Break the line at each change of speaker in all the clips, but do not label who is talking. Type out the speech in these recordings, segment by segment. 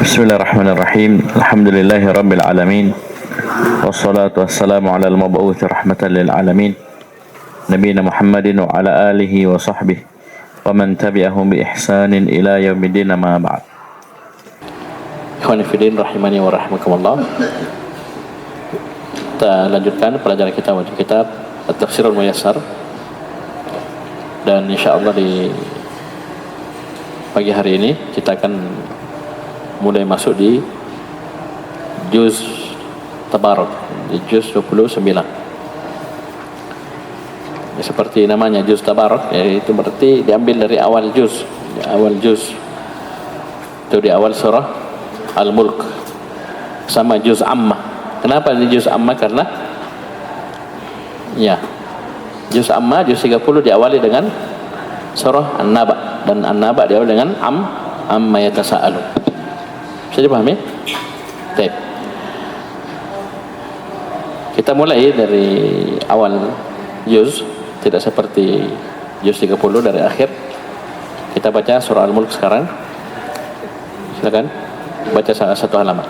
Bismillahirrahmanirrahim. Alhamdulillahi rabbil alamin. Wassalatu wassalamu ala al-mab'uuts rahmatan lil alamin. Nabiyina Muhammadin wa ala alihi wa sahbihi wa man tabi'ahum bi ihsanin ila yaumiddin, ma ba'd. Ikhwani fillah rahimani wa rahmakumullah. Kita lanjutkan pelajaran kita wajib kitab At-Tafsirul Muyassar, dan insyaallah di pagi hari ini kita akan mulai masuk di juz Tabarak, di juz 29. Ya, seperti namanya juz Tabarak, yaitu berarti diambil dari awal juz. Itu di awal surah Al-Mulk. Sama juz Ammah. Kenapa ini juz Ammah? Karena ya, juz Ammah juz 30 diawali dengan surah An-Naba, dan An-Naba diawali dengan amma yatasaalun. Bisa dipahami? Baik. Kita mulai dari awal juz, tidak seperti juz 30 dari akhir. Kita baca surah Al-Mulk sekarang. Silakan baca satu halaman.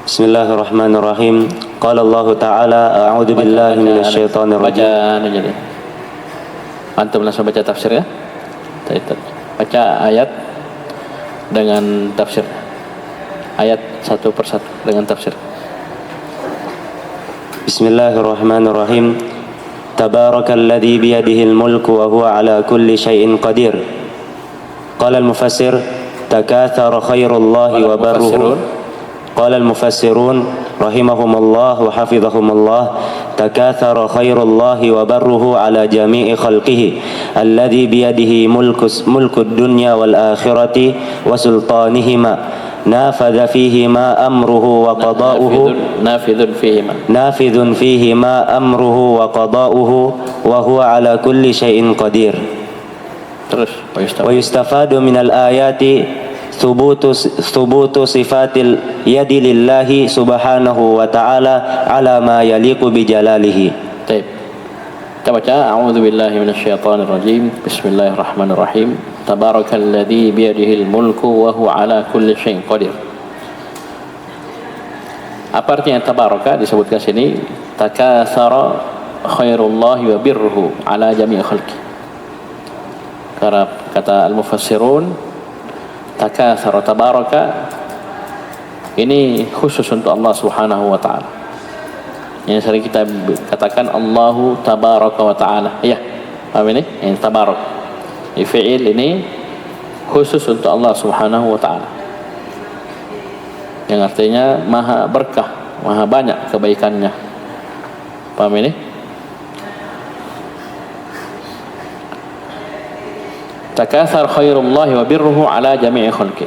Bismillahirrahmanirrahim. Qala Allah Ta'ala, a'udzu billahi minasyaitonir rajim.
Baca. Antum langsung baca tafsir ya. Baca ayat dengan tafsir, ayat satu persatu dengan tafsir.
Bismillahirrahmanirrahim. Tabarakalladzi biyadihil mulku wa huwa ala kulli syai'in qadir. Qala al-mufassir takathara khairullahi wa barruhu. Qala al-mufassirun rahimahumullah wa hafizahumullah, takathara khairullahi wa barruhu ala jami'i khalqihi alladhi biyadihi mulkud dunya wal akhirati wa sultanihima nafadha fihima amruhu wa qada'uhu nafidhun fihima amruhu wa qada'uhu wa huwa ala kulli syai'in qadir.
Terus
wa yustafadu minal ayati thubutu sifatil yadi lillahi subhanahu wa ta'ala ala ma yaliqu bi jalalihi.
Baik. Kita baca a'udzu billahi minasyaitonir rajim. Bismillahirrahmanirrahim. Tabarakalladzi biyadihil mulku wa huwa ala kulli syai'in qadir. Apa artinya tabaraka? Disebutkan sini takatsara khairullahi wa birruhu ala jami'i khalqi. Kata al-mufassirun, takatsara tabaraka ini khusus untuk Allah Subhanahu wa taala. Yang sering kita katakan Allahu tabaraka wa taala. Ya, paham ini? Yang tabarak. Fi'il ini khusus untuk Allah Subhanahu wa taala. Yang artinya maha berkah, maha banyak kebaikannya. Paham ini? Takatsar khairullahi wa birruhu ala jami'i khalqi.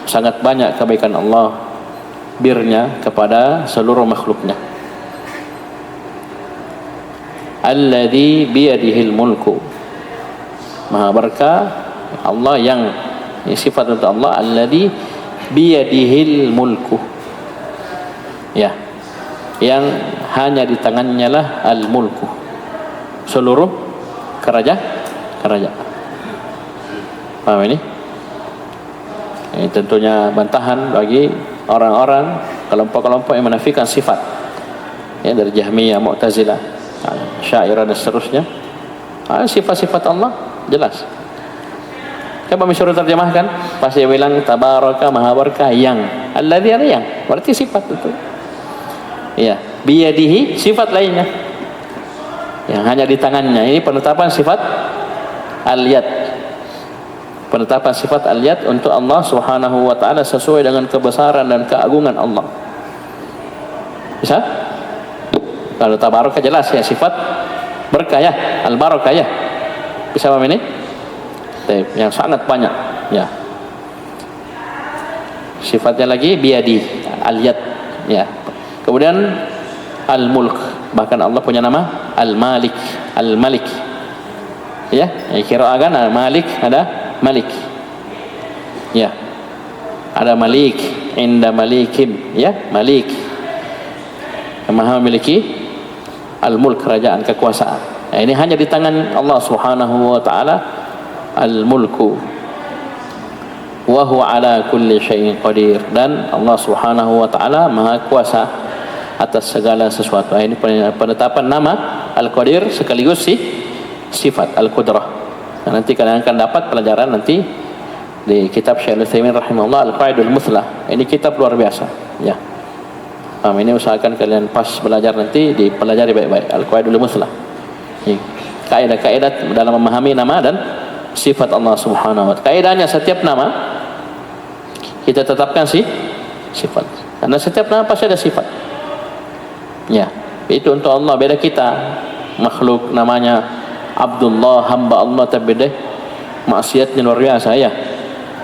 Sangat banyak kebaikan Allah, birnya kepada seluruh makhluknya. Alladzi biyadihil mulku. Maha berkah Allah yang sifat untuk Allah, alladzi biyadihil mulku. Ya. Yang hanya di tangannya lah al-mulku. Seluruh kerajaan. Paham ini? Ini tentunya bantahan bagi orang-orang kelompok-kelompok yang menafikan sifat, ya, dari Jahmiyah, Mu'tazilah, Syairah dan seterusnya. Sifat-sifat Allah jelas. Coba disuruh terjemahkan, pasti bilang tabaraka maha berkah yang, alladzi ada yang, berarti sifat itu. Ya, biyadihi sifat lainnya yang hanya di tangannya. Ini penetapan sifat al-yad, penetapan sifat al-yad untuk Allah Subhanahu wa ta'ala sesuai dengan kebesaran dan keagungan Allah. Bisa? Kalau tabaraka jelas ya, sifat berkah ya, al-barakah ya. Bisa paham ini? Yang sangat banyak ya. Sifatnya lagi biyadi, al-yad ya. Kemudian al-mulk, bahkan Allah punya nama al-malik, al-malik. Ya, kira kan ada malik, ada malik. Ya. Ada malik, inda malikim, ya, malik. Yang maha memiliki al-mulk, kerajaan, kekuasaan. Ini hanya di tangan Allah Subhanahu wa taala al-mulku wa huwa ala kulli syai'in qadir, dan Allah Subhanahu wa taala maha kuasa atas segala sesuatu. Ini penetapan nama Al-Qadir sekaligus sifat Al-Qudrah. Nah, nanti kalian akan dapat pelajaran nanti di kitab Syekh Al-Utsaimin rahimahullah Al-Qaidul Muthlah. Ini kitab luar biasa ya. Ini usahakan kalian pas belajar nanti dipelajari baik-baik Al-Qaidul Muthlah. Kaidah-kaidah dalam memahami nama dan sifat Allah Subhanahu wa taala. Kaidahnya setiap nama kita tetapkan sifat. Karena setiap nama pasti ada sifat. Ya, itu untuk Allah. Beda kita makhluk namanya Abdullah, hamba Allah, tapi deh maksiatnya luar biasa ya.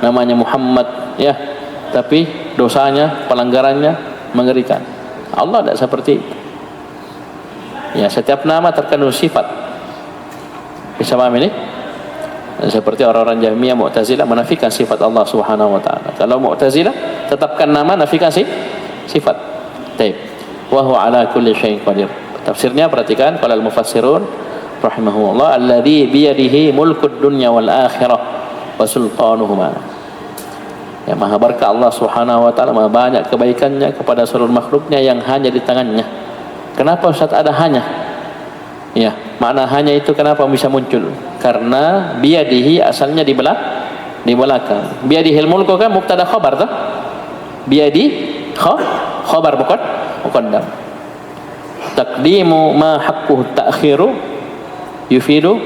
Namanya Muhammad ya, tapi dosanya, pelanggarannya mengerikan. Allah tidak seperti itu. Ya, setiap nama terkandung sifat. Bisa paham ini? Seperti orang-orang Jahmiyah, Mu'tazilah menafikan sifat Allah Subhanahu wa taala. Kalau Mu'tazilah tetapkan nama, nafikan sifat. Baik. Wa huwa ala kulli syai'in qadir. Tafsirnya perhatikan, qala al-mufassirun rahimahullah alladzi bi yadihi mulkud dunya wal akhirah wa sultanuhuma. Ya, maha berkah Allah Subhanahu wa taala, maha banyak kebaikannya kepada seluruh makhluknya yang hanya di tangannya. Kenapa Ustaz ada hanya? Ya, makna hanya itu kenapa bisa muncul? Karena biyadihi asalnya di belakang. Biyadihil mulku kan mubtada khabar tuh. Biyadi khabar bukan muqaddam. Taqdimu ma haqquhu ta'khiru yufidu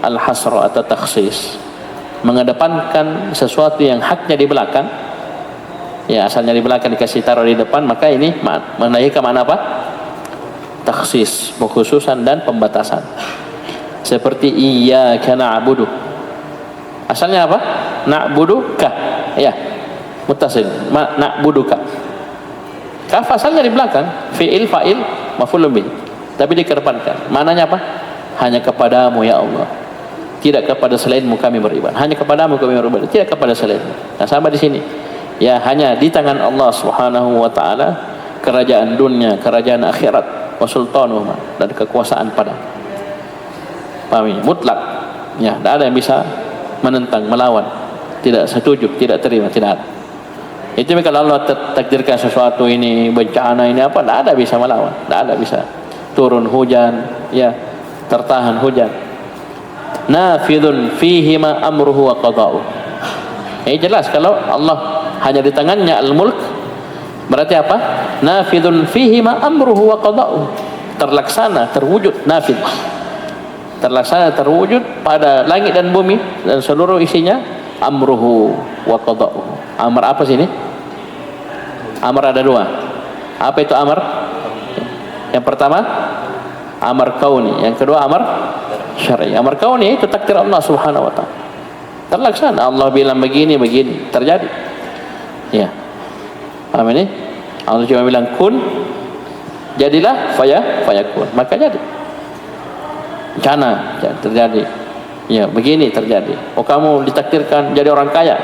al-hasra atau takhsis. Mengedepankan sesuatu yang haknya di belakang. Ya, asalnya di belakang dikasih taruh di depan, maka ini menandakan mana apa? Takhsis, pengkhususan dan pembatasan. Seperti iyyaka na'budu. Asalnya apa? Na'buduka. Ya. Muttasil. Na'buduka. Kaf asalnya di belakang, fi'il, fa'il, maf'ulun bih. Tapi dikedepankan. Maknanya apa? Hanya kepadamu ya Allah. Tidak kepada selainmu kami beribadah. Hanya kepadamu kami beribadah, tidak kepada selainmu. Nah, sama di sini. Ya, hanya di tangan Allah Subhanahu wa taala kerajaan dunia, kerajaan akhirat, wa sultanuhuma, dan kekuasaan pada. Paham ini? Mutlak. Ya, tidak ada yang bisa menentang, melawan. Tidak setuju, tidak terima, tidak ada. Itu kalau Allah takdirkan sesuatu ini, bencana ini apa, tidak ada bisa melawan, tidak ada bisa turun hujan, ya, tertahan hujan. Nafidun fihi ma amruhu wa qada'uhu. Ini jelas kalau Allah hanya di tangannya al-mulk, berarti apa? Nafidun fihi ma amruhu wa qada'uhu. Terlaksana, terwujud, nafid. Terlaksana, terwujud pada langit dan bumi dan seluruh isinya, amruhu wa qada'uhu. Amar apa sini? Amar ada dua. Apa itu amar? Yang pertama amar kauni, yang kedua amar syar'i. Amar kauni itu takdir Allah Subhanahu wa taala. Terlaksana, Allah bilang begini, terjadi. Ya. Paham ini? Allah cuma bilang kun, jadilah, fayakun, maka jadi. Bencana terjadi. Ya, begini terjadi. Oh, kamu ditakdirkan jadi orang kaya.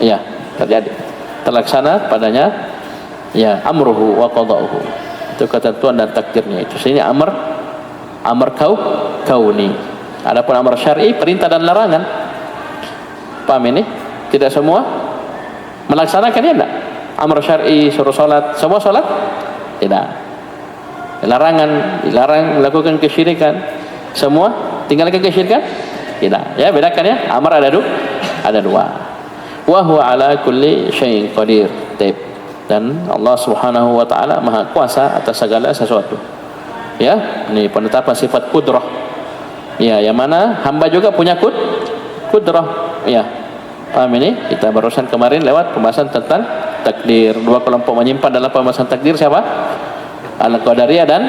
Ya, terjadi. Terlaksana padanya ya amruhu wa qada'uhu. Itu ketentuan dan takdirnya itu. Sini amar kauni. Adapun amar syar'i, perintah dan larangan. Paham ini? Tidak semua melaksanakan, ya enggak? Amar syar'i suruh salat, semua salat? Tidak. Dilarang melakukan kesyirikan. Semua tinggalkan kesyirikan? Tidak. Ya, bedakan ya. Amar ada dua. Wa huwa ala kulli syai'in qadir. Dan Allah Subhanahu wa taala maha kuasa atas segala sesuatu. Ya, ini penetapan sifat kudrah. Ya, yang mana hamba juga punya kudrah. Ya. Paham ini? Kita barusan kemarin lewat pembahasan tentang takdir. Dua kelompok menyimpan dalam pembahasan takdir siapa? Al-Qadariyah dan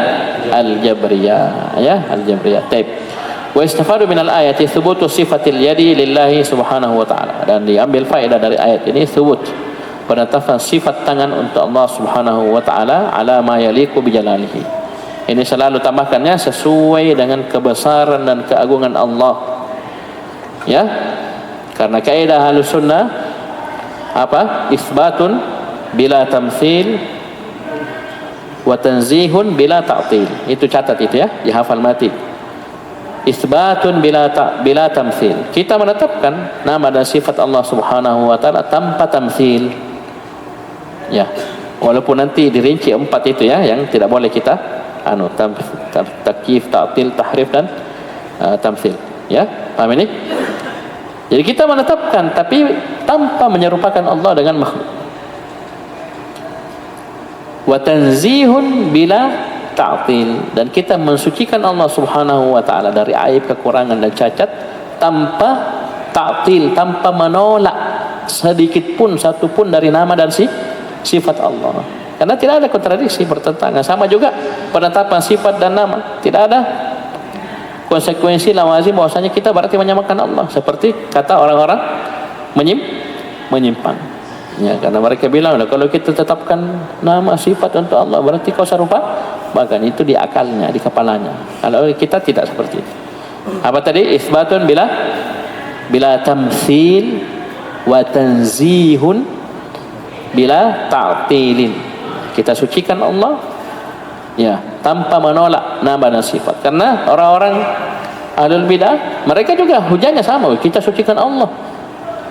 Al-Jabriyah. Ya, Al-Jabriyah. Wa istafadu minal ayati thubutu sifatil yadi lillahi subhanahu wa ta'ala. Dan diambil faedah dari ayat ini thubut, penetapan sifat tangan untuk Allah Subhanahu wa taala ala ma yaliqu bi jalalihi. Ini selalu tambahkannya sesuai dengan kebesaran dan keagungan Allah. Ya. Karena kaidah Ahlus Sunnah apa? Isbatun bila tamtsil wa tanzihun bila ta'til. Itu catat itu ya, dihafal mati. isbatun bila tamthil. Kita menetapkan nama dan sifat Allah Subhanahu wa taala tanpa tamthil. Ya. Walaupun nanti dirinci 4 itu ya yang tidak boleh kita takyif, ta'til, tahrif dan tamthil. Ya, paham ini? Jadi kita menetapkan tapi tanpa menyerupakan Allah dengan makhluk. Wa tanzihun bila ta'til, dan kita mensucikan Allah Subhanahu wa taala dari aib, kekurangan dan cacat tanpa ta'til, tanpa menolak sedikit pun satu pun dari nama dan sifat Allah. Karena tidak ada kontradiksi, bertentangan. Sama juga penetapan sifat dan nama, tidak ada konsekuensi lawazim bahwasanya kita berarti menyamakan Allah seperti kata orang-orang menyimpang. Ya, karena mereka bilang kalau kita tetapkan nama sifat untuk Allah berarti kau serupa, bahkan itu di akalnya, di kepalanya. Kalau kita tidak seperti itu. Apa tadi? Isbatun bila tamtsil wa tanzihun bila ta'tilin. Kita sucikan Allah ya tanpa menolak nama dan sifat. Karena orang-orang ahlul bidah mereka juga hujahnya sama, kita sucikan Allah.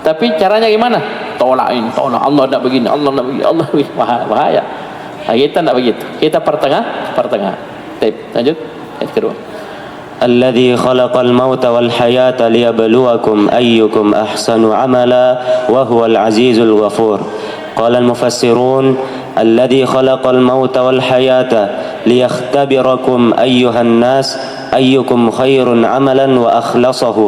Tapi caranya gimana? Tolak Allah tidak begini, Allah tidak begini, Allah bahaya. Nah, kita tidak begitu. Kita pertengah. Baik, lanjut ayat kedua.
الذي خلق الموت والحياة ليبلوكم أيكم أحسن عملا وهو العزيز الغفور. قال المفسرون الذي خلق الموت والحياة ليختبركم أيها الناس أيكم خير عملا وأخلصه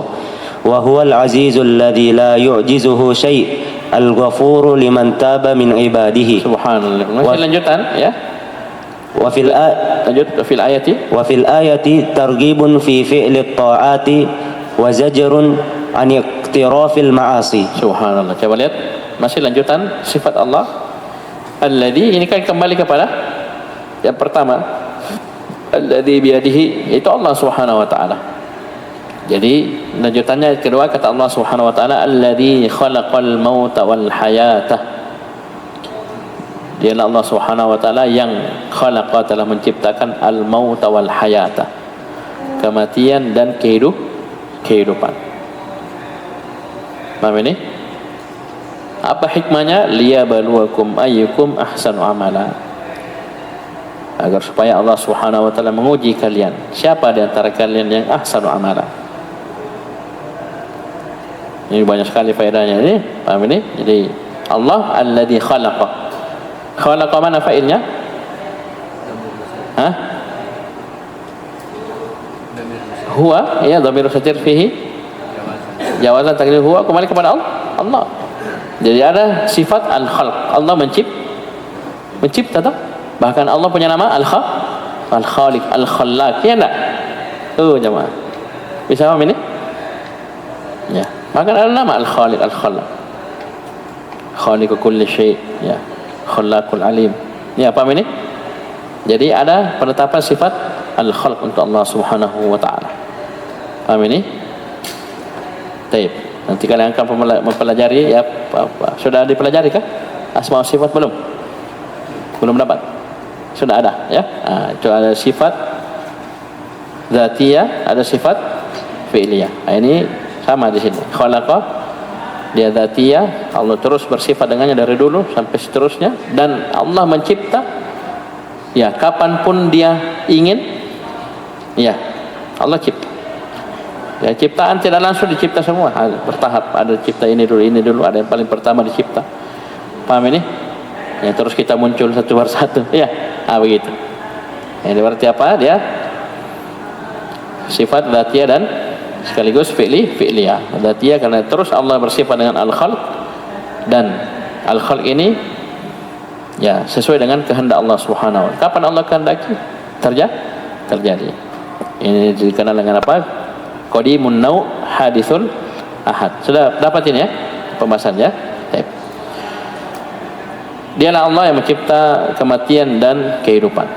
وهو العزيز الذي لا يعجزه شيء الغفور لمن تاب من عباده.
Subhanallah. Masih lanjutan ya.
وفي الآية ترغيب في فعل الطاعات وزجر عن اقتراف المعاصي.
Subhanallah. Coba lihat, masih lanjutan sifat Allah. Alladzi, ini kan kembali kepada yang pertama. Alladzi biyadihi, itu Allah Subhanahu wa taala. Jadi lanjutannya kedua kata Allah Subhanahu wa taala, alladzi khalaqal mauta wal hayata. Dialah Allah Subhanahu wa taala yang khalaqa, telah menciptakan al-mauta wal hayata, kematian dan kehidupan. Paham ini? Apa hikmahnya? Liyabluwakum ayyukum ahsanu amala. Agar supaya Allah Subhanahu wa taala menguji kalian, siapa di antara kalian yang ahsanu amala. Ini banyak sekali faedahnya ini. Paham ini? Jadi Allah alladzi khalaqa. Khalaqa mana fa'ilnya? Hah? Huwa, ya, dhamir satir fihi jawazan takdir huwa, kembali kepada Allah. Jadi ada sifat al-khalq, Allah mencipta tak? Bahkan Allah punya nama al-khaliq, al-khallaq, ya enggak? Jemaah. Bisa paham ini? Ya. Bahkan ada nama al-khaliq, al-khallaq. Khaliqu kulli syai', ya. Khallaqul alim. Ya, paham ini? Jadi ada penetapan sifat al-khalq untuk Allah Subhanahu wa taala. Paham ini? Baik. Nanti kalian akan mempelajari ya apa. Sudah dipelajari kah? Asma wa sifat belum? Belum dapat. Sudah ada ya. Itu ada sifat dzatiyah, ada sifat fi'liyah. Ini sama di sini. Khalaqa dia dzatiyah, Allah terus bersifat dengannya dari dulu sampai seterusnya, dan Allah mencipta ya kapanpun dia ingin, ya Allah cipta. Ya, ciptaan tidak langsung dicipta semua, bertahap. Ada cipta ini dulu, ada yang paling pertama dicipta. Paham ini? Ya, terus kita muncul satu persatu. Ya, begitu. Ini berarti apa? Dia sifat dzatiyah dan sekaligus fi'liyah. Dzatiyah karena terus Allah bersifat dengan al-khalq, dan al-khalq ini ya sesuai dengan kehendak Allah Subhanahu wa taala. Kapan Allah kehendaki terjadi. Ini dikenal dengan apa? Qadimun nau' hadithul ahad. Sudah dapat ini ya pembahasannya. Baik. Dialah Allah yang mencipta kematian dan kehidupan.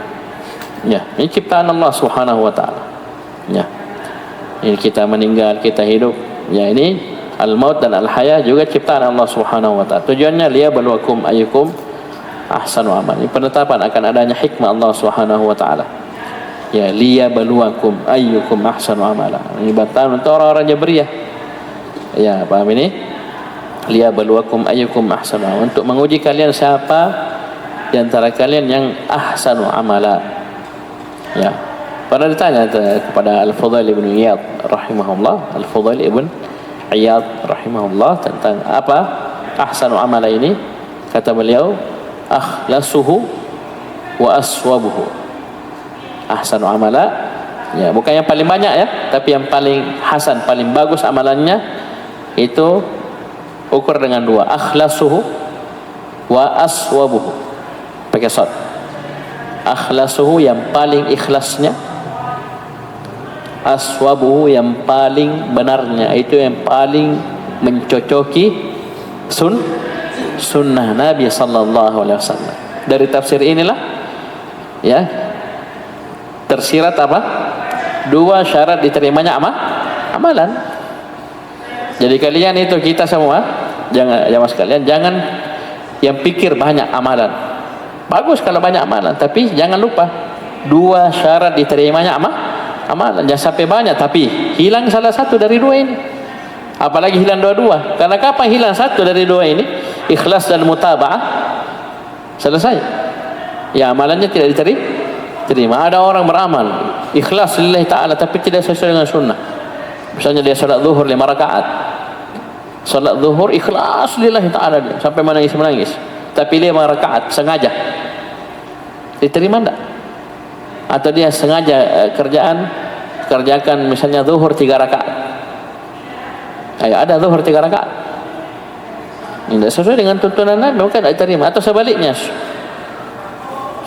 Ya, ini ciptaan Allah Subhanahu wa taala. Ya. Ini kita meninggal, kita hidup. Ya, ini al-maut dan al-haya juga ciptaan Allah Subhanahu wa taala. Tujuannya liyabluwakum ayyukum ahsanu amal. Ini penetapan akan adanya hikmah Allah Subhanahu wa taala. Ya, liyabluwakum ayyukum ahsanu amala. Ini bantahan untuk orang-orang Jabriyah. Ya, paham ini? Liyabluwakum ayyukum ahsanu amala. Untuk menguji kalian siapa di antara kalian yang ahsanu amala. Ya. Pernah ditanya kepada Al-Fudail ibn Iyad rahimahullah, Al-Fudail ibn Iyad rahimahullah, tentang apa ahsanu amala ini. Kata beliau, akhlasuhu wa aswabuhu. Ahsanu amala, ya, bukan yang paling banyak ya, tapi yang paling hasan, paling bagus amalannya itu ukur dengan dua, akhlasuhu wa aswabuhu, pakai shad. Akhlasuhu yang paling ikhlasnya, aswabuhu yang paling benarnya, itu yang paling mencocoki sunnah Nabi sallallahu alaihi wasallam. Dari tafsir inilah ya tersirat apa? Dua syarat diterimanya amalan. Jadi kalian itu, kita semua, jangan jamaah sekalian, jangan yang pikir banyak amalan. Bagus kalau banyak amalan, tapi jangan lupa dua syarat diterimanya amalan. Jangan sampai banyak tapi hilang salah satu dari dua ini. Apalagi hilang dua-dua. Karena kapan hilang satu dari dua ini, ikhlas dan mutaba'ah, selesai. Ya, amalannya tidak diterima. Ada orang beramal ikhlas lillahi ta'ala tapi tidak sesuai dengan sunnah. Misalnya dia salat zuhur 5 rakaat, salat zuhur ikhlas lillahi ta'ala, dia sampai menangis, tapi 5 rakaat sengaja, diterima enggak? Atau dia sengaja kerjakan misalnya zuhur 3 rakaat, ada zuhur 3 rakaat, tidak sesuai dengan tuntunan Nabi, maka tidak diterima. Atau sebaliknya,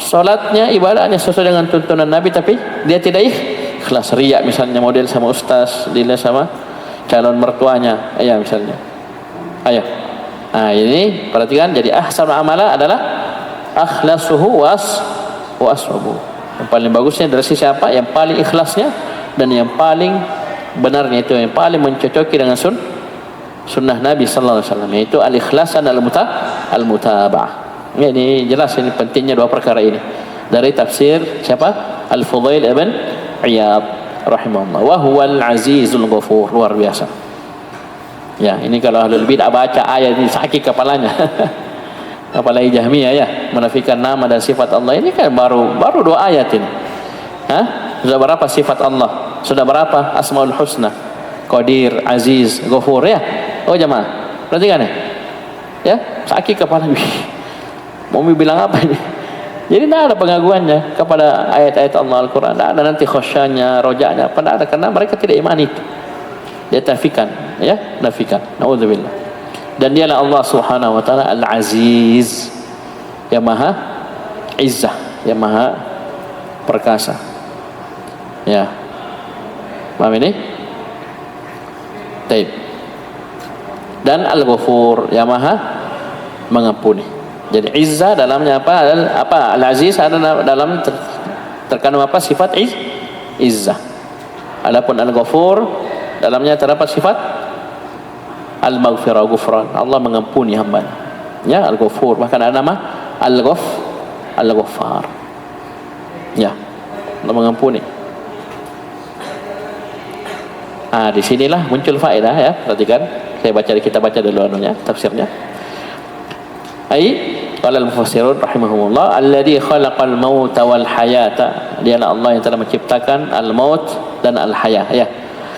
solatnya, ibadahnya sesuai dengan tuntunan Nabi tapi dia tidak ikhlas, riak misalnya, model sama ustaz, dilihat sama calon mertuanya, ya misalnya. Ini perhatikan, jadi ahsan amala adalah akhlasuhu wa aswabuhu. Yang paling bagusnya dari sisi apa? Yang paling ikhlasnya dan yang paling benarnya, itu yang paling mencocoki dengan sunnah Nabi sallallahu alaihi wasallam, yaitu al-ikhlas dan al-mutaba'ah. Ini jelas, ini pentingnya dua perkara ini. Dari tafsir siapa? Al-Fudail ibn Iyad rahimahullah. Wa huwal azizul ghafur, luar biasa. Ya, ini kalau ahlul bid'ah baca ayat ini sakit kepalanya. Apalagi Jahmiyah ya, menafikan nama dan sifat Allah. Ini kan baru 2 ayat ini. Sudah berapa sifat Allah? Sudah berapa Asmaul Husna? Qadir, Aziz, Ghafur ya. Oh jemaah, perhatikan ya. Sakit kepala. Mau bilang apa ini? Jadi tidak ada pengaguannya kepada ayat-ayat Allah Al-Quran. Tidak ada nanti khosyanya, rojaknya. Tidak ada, karena mereka tidak iman itu. Dia nafikan, ya, nafikan. Na'udzubillah. Dan dialah Allah Subhanahu wa taala Al-Aziz, yang maha izzah, yang maha perkasa. Ya. Paham ini? Baik. Dan Al-Ghafur, yang maha mengampuni. Jadi izzah dalamnya apa? Al-Aziz ada dalam terkandung apa? Sifat izzah. Adapun Al-Ghafur dalamnya terdapat sifat al-maghfirah, ghufran. Allah mengampuni hamba-Nya. Ya, Al-Ghafur. Bahkan ada nama Al-Ghaffar. Ya, Allah mengampuni. Di sinilah muncul faedah ya. Perhatikan, kita baca dulu tafsirnya. Qala al-mufassirun rahimahumullah, alladzi khalaqal mauta wal hayata. Dialah Allah yang telah menciptakan al-maut dan al-hayah, ya,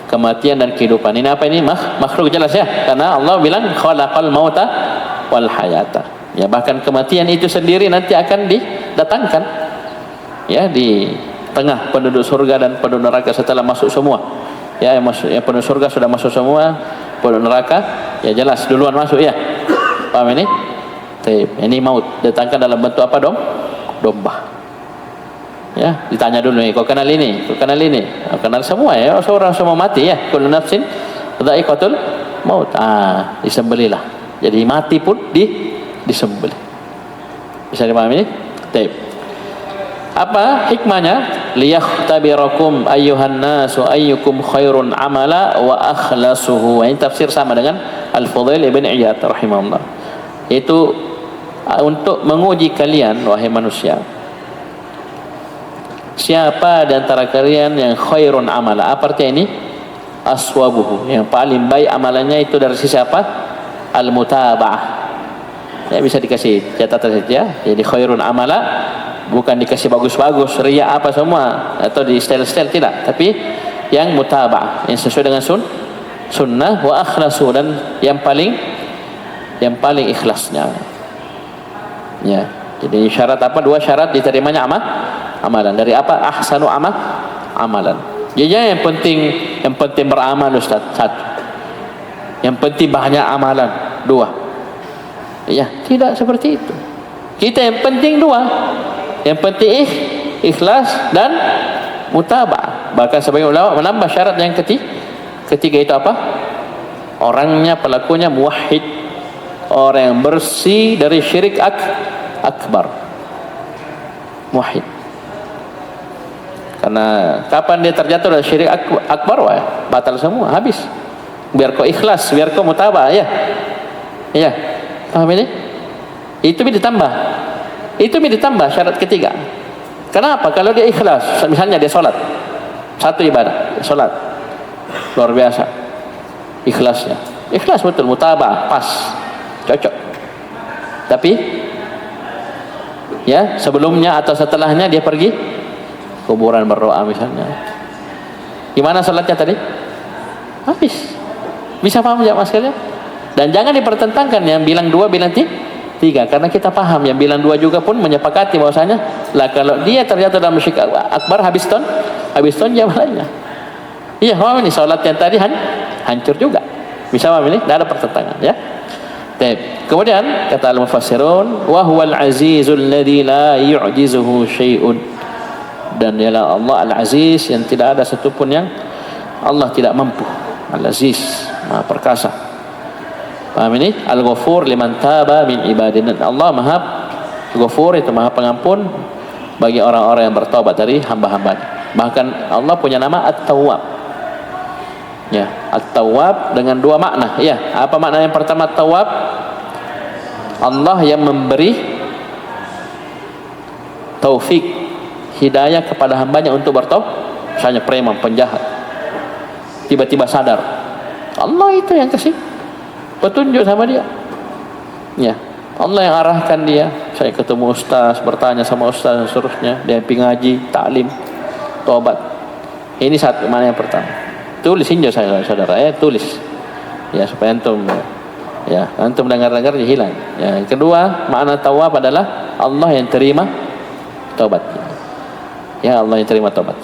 kematian dan kehidupan. Ini apa ini? Makhluk jelas ya, karena Allah bilang khalaqal mauta wal hayata. Ya, bahkan kematian itu sendiri nanti akan didatangkan ya di tengah penduduk surga dan penduduk neraka setelah masuk semua. Ya, yang penduduk surga sudah masuk semua, penduduk neraka ya jelas duluan masuk ya. Paham ini? Ini maut datangkan dalam bentuk apa? Domba. Ya, ditanya dulu nih, kau kenal ini? Kau kenal ini? Kau kenal semua ya, seorang semua mati ya. Kullu nafsin dha'iqatul maut. Disembelihlah. Jadi mati pun disembelih. Bisa dipahami ini? Baik. Apa hikmahnya? Liyakhtabirakum ayyuhan nasu ayyukum khairun amala wa akhlasuhu. Ini tafsir sama dengan Al-Fudail ibn Iyad rahimahullah. Itu untuk menguji kalian wahai manusia, siapa di antara kalian yang khairun amala, apa artinya ini? Aswabuhu, yang paling baik amalannya itu dari sisi apa? Al-mutaba'ah. Ya, bisa dikasih catatan saja. Jadi khairun amala bukan dikasih bagus-bagus, riya apa semua atau di style-style, tidak, tapi yang mutaba'ah, yang sesuai dengan sunnah, wa akhlasu, dan yang paling ikhlasnya. Ya. Jadi syarat apa? Dua syarat diterimanya amalan. Dari apa? Ahsanu amalan. Jadi yang penting beramal, Ustaz. Satu. Yang penting banyak amalan. Dua. Ya, tidak seperti itu. Kita yang penting dua. Yang penting ikhlas dan mutaba'ah. Bahkan sebagian ulama menambah syarat yang ketiga itu apa? Orangnya, pelakunya muwahhid, orang yang bersih dari syirik akbar. Muwahhid. Karena kapan dia terjatuh dari syirik akbar, wah, batal semua, habis. Biar kau ikhlas, biar kau mutaba'ah, ya. Ya. Paham ini? Itu ditambah syarat ketiga. Kenapa? Kalau dia ikhlas, misalnya dia sholat, satu ibadah, sholat, luar biasa, ikhlasnya, ikhlas betul, mutaba'ah, pas, cocok. Tapi, ya, sebelumnya atau setelahnya dia pergi kuburan berdoa misalnya. Gimana sholatnya tadi? Habis. Bisa paham ya mas sekalian? Dan jangan dipertentangkan yang bilang dua, bilang tiga, karena kita paham yang bilang dua juga pun menyepakati bahwasanya lah kalau dia terjatuh dalam syirik akbar, habis ton jawabannya. Iya, paham ini, sholat yang tadi hancur juga. Bisa paham ini? Tidak ada pertentangan, ya. Kemudian kata al-mufassirun, wa huwal azizul ladzi la yu'jizuhu syai'un, dan dialah Allah al-aziz yang tidak ada satupun yang Allah tidak mampu. Al-aziz, maha perkasa. Paham ini? Al-ghafur liman taba min ibadina. Allah maha ghafur, itu maha pengampun bagi orang-orang yang bertobat dari hamba-hambanya. Bahkan Allah punya nama At-Tawwab. Ya, At-Tawwab dengan dua makna. Ya, apa makna yang pertama At-Tawwab? Allah yang memberi taufik, hidayah kepada hambanya untuk bertaubat. Misalnya preman, penjahat, tiba-tiba sadar, Allah itu yang kasih petunjuk sama dia. Ya, Allah yang arahkan dia. Saya ketemu ustaz, bertanya sama ustaz dan seterusnya, dia pergi ngaji, taklim, tobat. Ini satu mana yang pertama. Tulis injo saya saudara, tulis. Ya, supaya antum dengar-dengar hilang. Ya, yang kedua, makna tawab adalah Allah yang terima taubat. Ya, Allah yang terima taubat.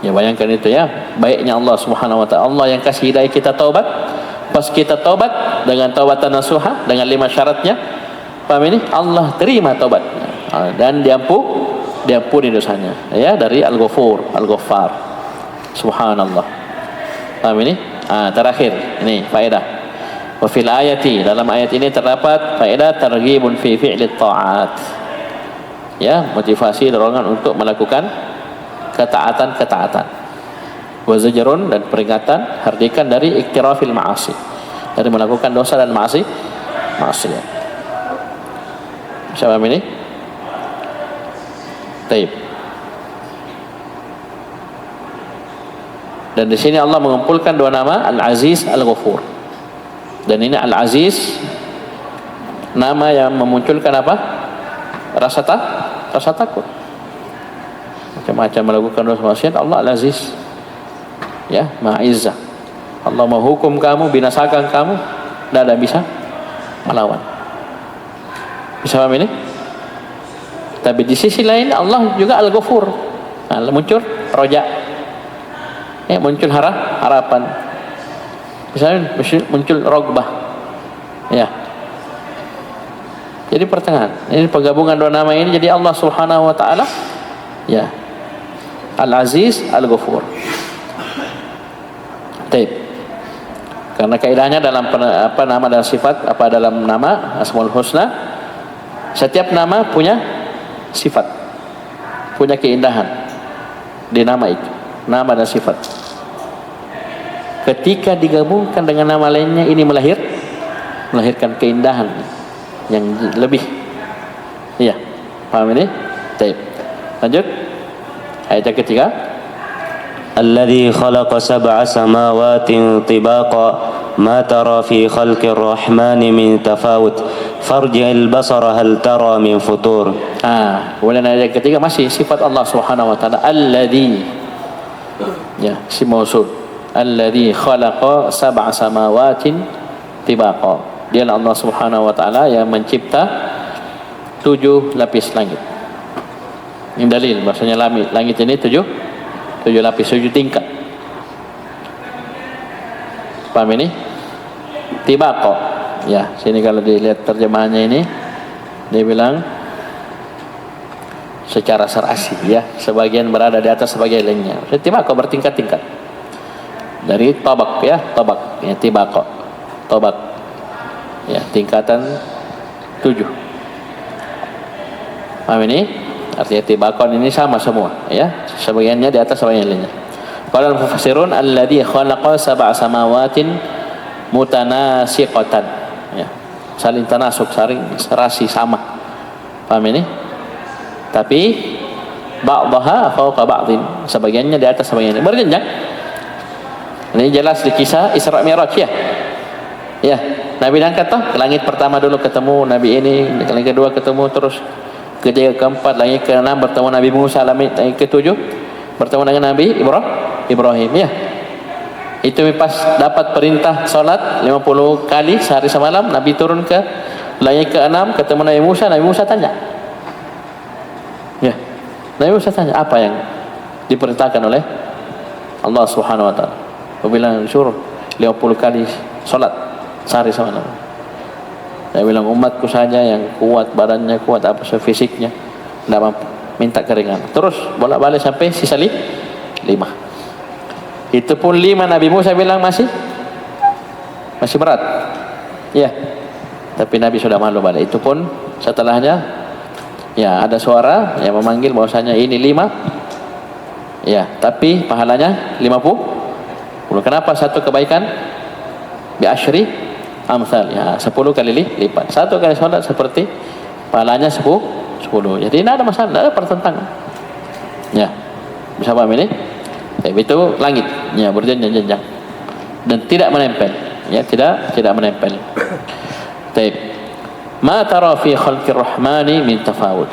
Ya, bayangkan itu ya, baiknya Allah Subhanahu wa taala. Allah yang kasih hidayah kita taubat. Pas kita taubat dengan taubatan nasuha dengan 5 syaratnya, paham ini? Allah terima taubatnya dan diampuni dosanya. Ya, dari Al-Ghafur, Al-Ghaffar. Subhanallah. Paham ini? Terakhir ini faedah. Wa fil ayati, dalam ayat ini terdapat faedah targhibun fi fi'li ta'at. Ya, motivasi, dorongan untuk melakukan ketaatan. Wa zajrun, dan peringatan, hardikan dari iktirafil ma'asi, dari melakukan dosa dan maksiat. Bisa paham ini? Taib. Dan di sini Allah mengumpulkan dua nama, Al-Aziz, Al-Ghafur. Dan ini Al-Aziz, nama yang memunculkan apa? Rasa takut. Macam-macam melakukan dosa maksiat, Allah Al-Aziz. Ya, Ma'izzah. Allah menghukum kamu, binasakan kamu, tidak ada bisa melawan. Bisa paham ini? Tapi di sisi lain Allah juga Al-Ghafur. Muncul roja. Ya, muncul harapan. Misalnya muncul rogbah. Ya. Jadi pertengahan. Ini penggabungan dua nama ini jadi Allah Subhanahu wa taala. Ya. Al-Aziz, Al-Ghafur. Taib. Karena kaidahnya dalam nama dan sifat, dalam nama Asmaul Husna, setiap nama punya sifat, punya keindahan di nama itu, nama dan sifat. Ketika digabungkan dengan nama lainnya, ini melahirkan keindahan yang lebih. Iya, paham ini? Baik. Lanjut. Ayat yang ketiga.
الذي خلق سبع سماوات طباقا ما ترى في خلق الرحمن من تفاوت فارجع البصر هل ترى من فطور.
Kemudian ayat ketiga masih sifat Allah Subhanahu wa taala alladzi, ya, si mausul, alladzi khalaqa sab'a samawatin tibaqa. Dia Allah Subhanahu wa taala yang mencipta 7 lapis langit. Ini dalil maksudnya langit ini 7 lapis, 7 tingkat. Paham ini? Tibaqa. Ya, sini kalau dilihat terjemahannya ini dia bilang secara serasi, ya, sebagian berada di atas sebagian lainnya. Tibaqa bertingkat-tingkat. Dari tabaq, ya, tabaq, ya, tibaqa. Tabaq. Ya, tingkatan 7. Paham ini? Artinya tibaqan ini sama semua, ya, sebagiannya di atas sebagian lainnya. Qala al-mufassirun alladzi khalaqa sab'a samawatin mutanasiqatan, ya, saling tanasuk, saling serasi, sama. Paham ini? Tapi ba'daha fawqa ba'din, sebagiannya di atas sebagian lain, berjenjang. Ini jelas di kisah Isra Mi'raj, ya. Ya, Nabi diangkat toh, ke langit pertama dulu ketemu Nabi ini, ke langit kedua ketemu, terus ketiga, keempat, langit ke-6 bertemu Nabi Musa, langit ke-7 bertemu dengan Nabi Ibrahim, ya. Itu pas dapat perintah salat 50 kali sehari semalam, Nabi turun ke langit ke-6 ketemu Nabi Musa tanya. Ya. Nabi Musa tanya, apa yang diperintahkan oleh Allah Subhanahu wa taala? Dia bilang suruh 50 kali salat sehari semalam. Dia bilang umatku saja yang kuat badannya, kuat apa fisiknya, tidak mampu, minta keringan. Terus bolak-balik sampai sisa 5. Itu pun 5 Nabi Musa bilang masih berat, ya. Tapi Nabi sudah malu balik. Itu pun setelahnya, ya, ada suara yang memanggil bahwasanya ini 5, ya, tapi pahalanya 50. Kenapa? Satu kebaikan bi asyri amsal, ya, 10 kali lipat. Satu kali salat seperti pahalanya 10. Jadi tidak ada masalah, tidak ada pertentangan. Ya, bisa paham ini? Tapi itu langit, ya, berjenjang-jenjang dan tidak menempel, ya, tidak menempel. Baik. Ma tara fi khalqir rahmani min tafawut.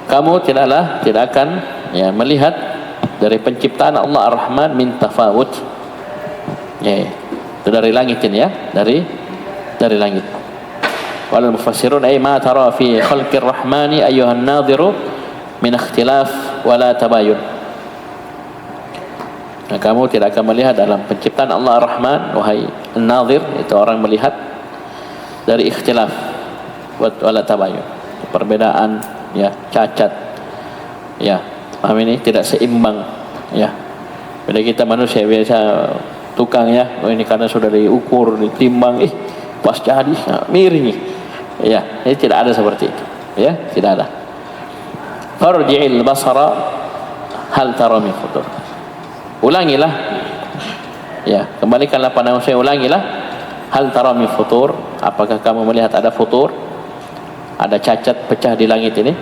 Kamu tidak akan, ya, melihat dari penciptaan Allah Ar-Rahman min tafawut. Ya, itu dari langit ini, ya, dari langit. Wal mufassirun ay ma tara fi khalqir rahmani ayyuhan nadhiru min ikhtilaf wala tabayun. Nah, kamu tidak akan melihat dalam penciptaan Allah Ar-Rahman, wahai an-nadhir, itu orang melihat dari ikhtilaf wala tabayun, perbedaan, ya, cacat, ya, paham ini, tidak seimbang, ya. Bila kita manusia biasa tukang, ya, oh ini karena sudah diukur, ditimbang, pas jadi miring, ya, ini tidak ada seperti itu, ya, tidak ada. Farji'il basara hal tara min futur. Ulangilah, ya, kembalikanlah pandangan saya, ulangilah, hal tara min futur, apakah kamu melihat ada futur, ada cacat pecah di langit ini,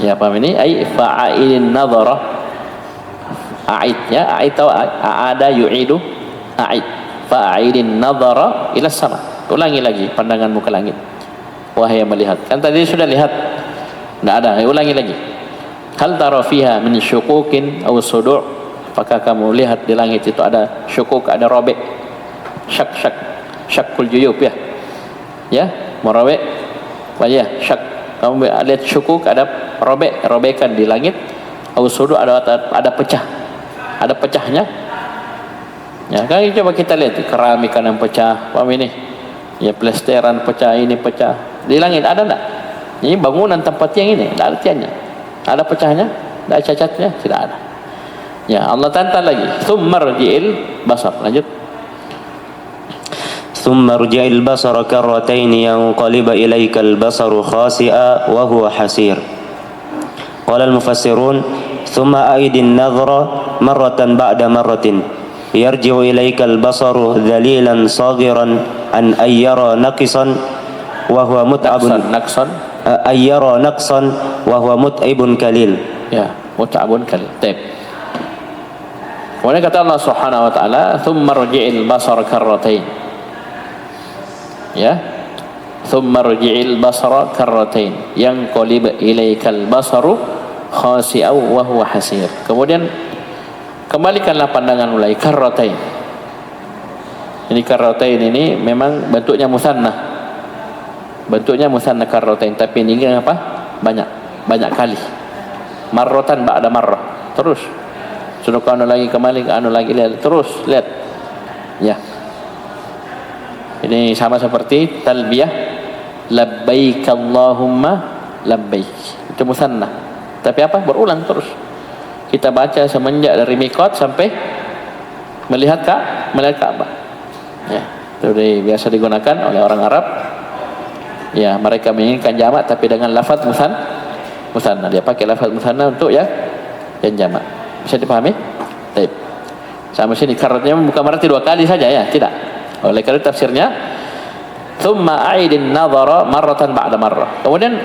ya, paham ini? Ai fa'ilin nadhara, a'id, ya, a'id atau a'ada yu'idu, a'id, fa'ilin nadhara ila sama, ulangi lagi pandanganmu ke langit, wahai yang melihat. Kan tadi sudah lihat, tidak ada, ulangi lagi. Hal tara fiha min syukukin aw sudu', apakah kamu lihat di langit itu ada syukuk, ada robek, syakul juyub, ya, ya, merobek wajah, syak. Kamu lihat syukuk, ada robekan di langit, aw sudu', ada pecahnya, ya. Kan coba kita lihat keramik yang pecah, paham ini, ya, plesteran pecah, ini pecah di langit, ada enggak? Ini bangunan tempat yang ini, tidak ada tiannya, ada pecahnya, tidak ada cacatnya, tidak ada. Ya, Allah tantang lagi, tsumma rji'il basar, lanjut.
ثم ارجع البصر كرتين ينقلب إليك البصر خاسئا وهو حسير. قال المفسرون ثم أعد النظر مرة بعد مرة يرجع إليك البصر ذليلا صاغرا عن أن يرى نقصا وهو متعب ayyara naqsan wa huwa mut'ibun kalil.
Ya, mut'abun kalil. Baik. Kemudian kata Allah Subhanahu wa taala, "Tsumma rji'il basara karratain." Ya. "Tsumma rji'il basara karratain." Yanqalib ilaikal basaru khasi'an wa huwa hasir. Kemudian kembalikanlah pandangan mulai karratain. Ini karratain ini memang bentuknya musanna. Bentuknya musanna karratain, tapi ini apa? Banyak kali. Marratan ba'da marrah. Terus sudah ke anu lagi, kembali ke anu lagi, lihat terus, lihat. Ya. Ini sama seperti talbiyah labbaik Allahumma labbaik. Itu musanna. Tapi apa? Berulang terus. Kita baca semenjak dari miqat sampai melihat Ka'bah. Ya, itu biasa digunakan oleh orang Arab. Ya, mereka menginginkan jamak tapi dengan lafaz musanna. Dia pakai lafaz musanna untuk yang jamak. Bisa dipahami? Baik. Sama sini karatnya bukan berarti 2 kali saja ya, tidak. Oleh karena tafsirnya tsumma a'idin nadhara marratan ba'da marrah. Kemudian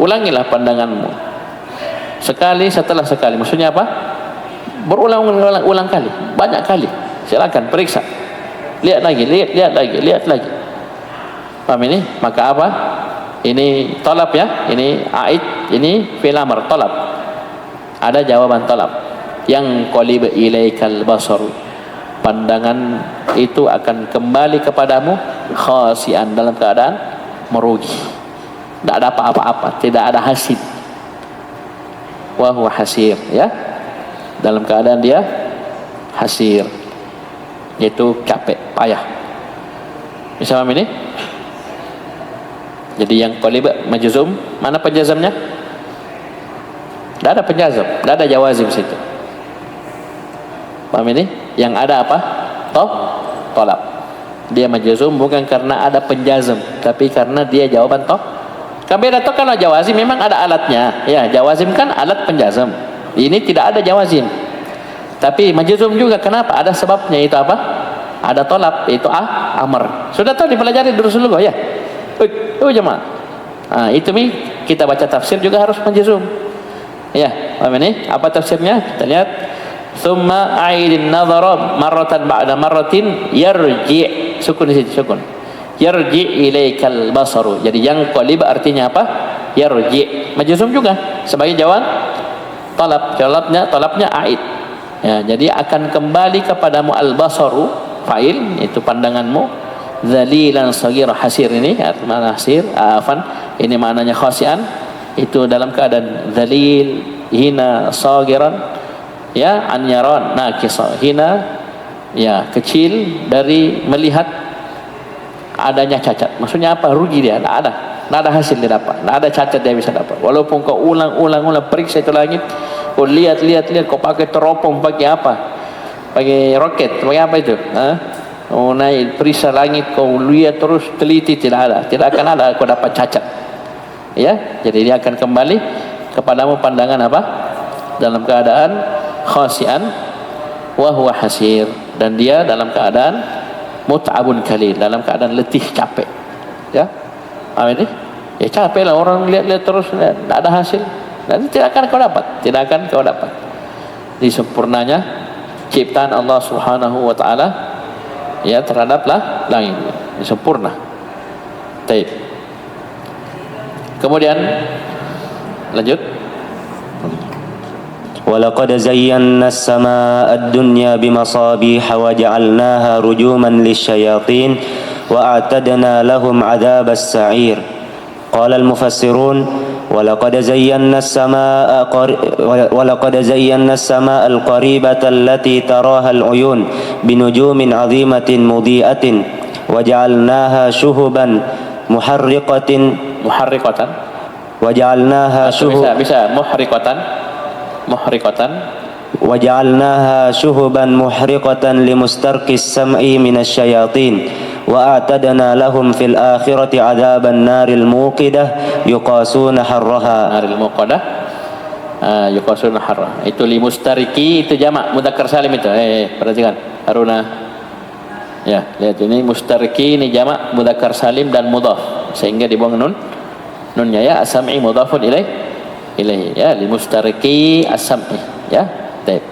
ulangilah pandanganmu sekali setelah sekali. Maksudnya apa? Berulang kali, banyak kali. Silakan periksa. Lihat lagi, lihat lagi. Paham ini? Maka apa? Ini talab ya, ini a'id, ini fi'il amr talab. Ada jawaban talab. Yang qalib ilaikal basar, pandangan itu akan kembali kepadamu khasian, dalam keadaan merugi, tidak ada apa-apa, tidak ada hasil. Wa huwa hasir, ya, dalam keadaan dia hasir, yaitu capek, payah. Bisa paham ini? Jadi yang qalib majzum, mana penjazamnya? Tidak ada penjazam, tidak ada jawazim situ. Paham ini? Yang ada apa? Tolab. Dia majzum bukan karena ada penjazam, tapi karena dia jawaban Kan beda toh, kalau jawazim memang ada alatnya. Ya, jawazim kan alat penjazam. Ini tidak ada jawazim. Tapi majzum juga, kenapa? Ada sebabnya, itu apa? Ada tolab, itu amr. Sudah tahu dipelajari dulu ya? Jemaah. Nah, itu kita baca tafsir juga harus majzum. Ya, paham ini? Apa tafsirnya? Kita lihat. Tsumma a'idin nadhara marratan ba'da marratin yarji'. Sukun di situ, sukun. Yarji' ilaikal basaru. Jadi yang qalib artinya apa? Yarji'. Majzum juga sebagai jawab talab. Talabnya a'id. Ya, jadi akan kembali kepadamu al-basaru, fa'il, itu pandanganmu. Dzalilan saghira, hasir ini makna hasir, ini maknanya khasian, itu dalam keadaan dzalil, hina, saghiran. Ya, anyaron, nakisa, hina, ya, kecil dari melihat adanya cacat. Maksudnya apa? Rugi dia, tidak ada hasil dia dapat, tidak ada cacat dia bisa dapat. Walaupun kau ulang periksa itu langit, kau lihat, kau pakai teropong, pakai apa? Pakai roket, pakai apa itu? Kau naik periksa langit, kau lihat terus, teliti, tidak akan ada kau dapat cacat. Ya, jadi dia akan kembali kepadamu pandangan apa? Dalam keadaan khasian wa huwa hasir, dan dia dalam keadaan mut'abun kalil, dalam keadaan letih, capek. Ya, paham ini? Ya, capek lah orang lihat terus, tidak ada hasil, nanti tidak akan kau dapat. Di sempurnanya ciptaan Allah Subhanahu wa taala ya terhadaplah langit, sempurna. Baik. Kemudian lanjut.
ولقد زينا السماء الدنيا بمصابيح وجعلناها رجوما للشياطين وأعتدنا لهم عذاب السعير. قال المفسرون ولقد زينا السماء القريبة التي تراها العيون بنجوم عظيمة مضيئة وجعلناها شهبا محرقة وجعلناها شهبا محرقة لمسترق السمع من الشياطين وأعتدنا لهم في الآخرة عذاب النار الموقدة يقاسون حرها.
Itu limustariki, itu jamak mudzakkar salim itu. Perhatikan Haruna. Ya, lihat ini mustariki, ini jamak mudzakkar salim dan mudhaf, sehingga dibuang nun nunnya ya, as-sam'i mudhafun ilaihi ya, limustariki as-sam'i ya. Baik.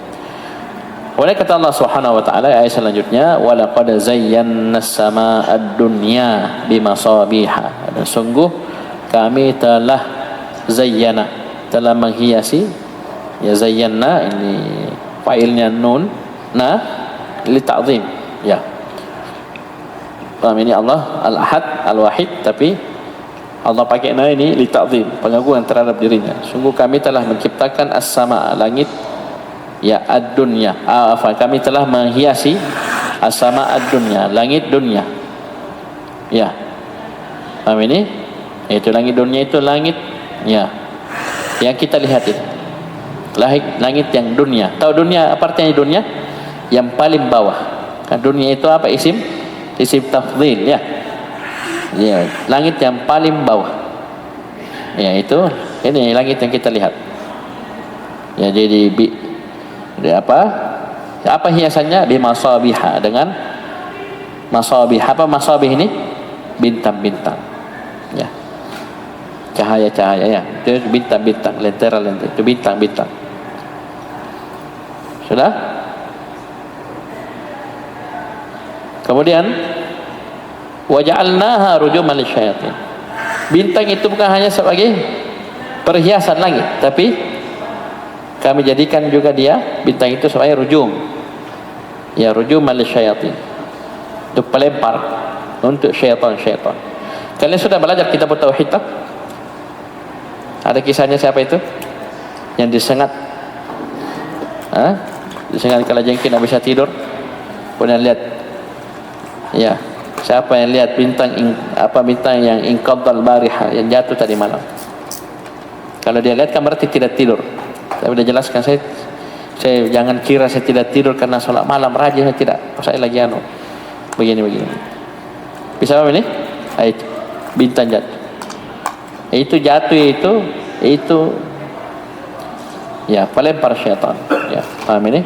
Oleh kata Allah Subhanahu wa taala ayat selanjutnya, wa laqad zayyana as-samaa'a ad-dunya bimasabiha, dan sungguh kami telah zayyana, telah menghiasi ya, zayyana ini failnya nun na li ta'zim ya. Paham ini Allah al-ahad al-wahid, tapi Allah pakai na ini li ta'zim, pengagungan terhadap dirinya. Sungguh kami telah menciptakan as-samaa, langit ya, ad-dunya, kami telah menghiasi as-samaa ad-dunya, langit dunia ya. Paham ini? Itu langit dunia, itu langit ya yang kita lihat itu, langit yang dunia. Tahu dunia apa artinya dunia? Yang paling bawah kan. Dunia itu apa? Isim tafdhil ya. Ya, langit yang paling bawah ya, itu ini langit yang kita lihat ya. Jadi apa hiasannya? Bimasabiha, dengan masabih. Apa masabih ini? Bintang-bintang ya, cahaya-cahaya ya, itu bintang-bintang, lentera-lentera, itu bintang-bintang. Sudah? Kemudian waja'alnaha rujuman lisyayatin. Bintang itu bukan hanya sebagai perhiasan langit, tapi kami jadikan juga dia, bintang itu sebagai rujum ya, rujuman lisyayatin, untuk pelempar untuk syaitan-syaitan. Kalian sudah belajar kitab tauhid tak? Ada kisahnya siapa itu yang disengat? Disengat kala jengking tidak bisa tidur. Kemudian lihat ya, siapa yang lihat bintang bintang yang inqadhal bariha, yang jatuh tadi malam. Kalau dia lihat kan berarti tidak tidur. Saya sudah jelaskan, saya jangan kira saya tidak tidur karena sholat malam rajin, saya tidak. Saya lagi begini. Bisa apa ini? Itu bintang jatuh. Itu jatuh itu ya, pelempar syaitan ya. Paham ini?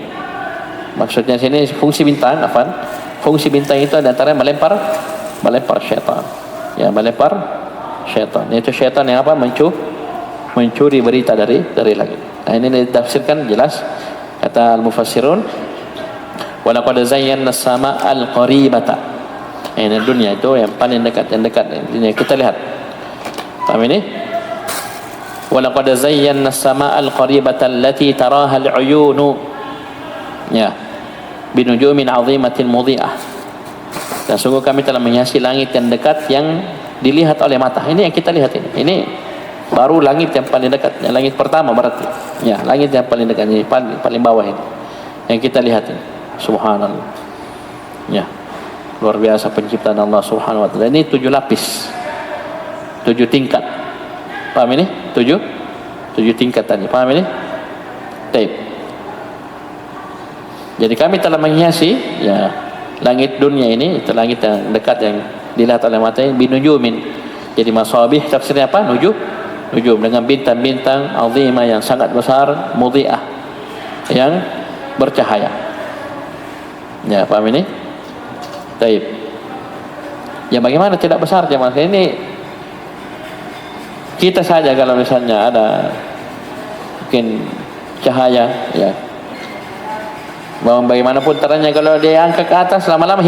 Maksudnya sini fungsi bintang fungsi bintang itu antara melempar syaitan ya, melempar syaitan. Itu syaitan yang apa? Mencuri berita dari langit. Nah, ini ditafsirkan jelas kata al-mufassirun, wa laqad zayyana as-samaa'a al-qaribata. Ini dunia itu yang paling dekat, ini kita lihat. Paham ini? Wa laqad zayyana as-samaa'a al-qaribata allati taraha al-'uyunu ya, binujumin 'azimatin mudhi'ah. Dan sungguh kami telah menghiasi langit yang dekat yang dilihat oleh mata. Ini yang kita lihat ini. Ini baru langit yang paling dekat, yang langit pertama berarti. Ya, langit yang paling dekat ini, paling bawah ini. Yang kita lihat ini. Subhanallah. Ya. Luar biasa penciptaan Allah Subhanahu wa taala. Ini 7 lapis. 7 tingkat. Paham ini? 7 tingkat tadi. Paham ini? Baik. Jadi kami telah menghiasi ya, langit dunia ini, itu langit yang dekat yang dilihat oleh mata ini, binujumin. Jadi masabih tafsirnya apa? Nujum dengan bintang-bintang azimah yang sangat besar, mudhi'ah, yang bercahaya. Ya, paham ini? Baik. Ya, bagaimana tidak besar jemaah? Ini kita saja kalau misalnya ada mungkin cahaya ya, bagaimanapun terangnya, kalau dia angkat ke atas lama-lama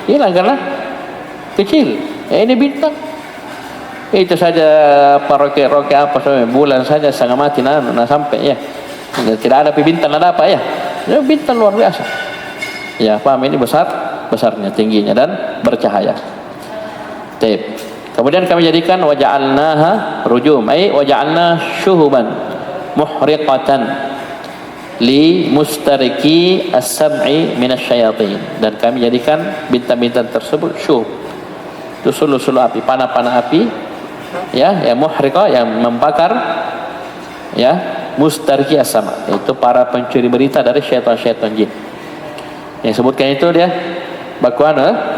hilang karena kecil. Ini bintang. Itu saja roket apa bulan saja setengah mati sampai ya. Tidak ada bintang, ada apa ya? Ya, bintang luar biasa. Ya, paham ini besarnya, tingginya dan bercahaya. Baik. Kemudian kami jadikan waja'alnaha rujum, waja'alna syuhuban muhriqatan li mustariki as-sam'i minasyayatin. Dan kami jadikan bintang-bintang tersebut syuhub, itu sulu-sulu api, panah-panah api ya, yang muhriqah, yang membakar ya, mustariki as-sama', itu para pencuri berita dari syaitan-syaitan jin. Yang sebutkan itu dia baku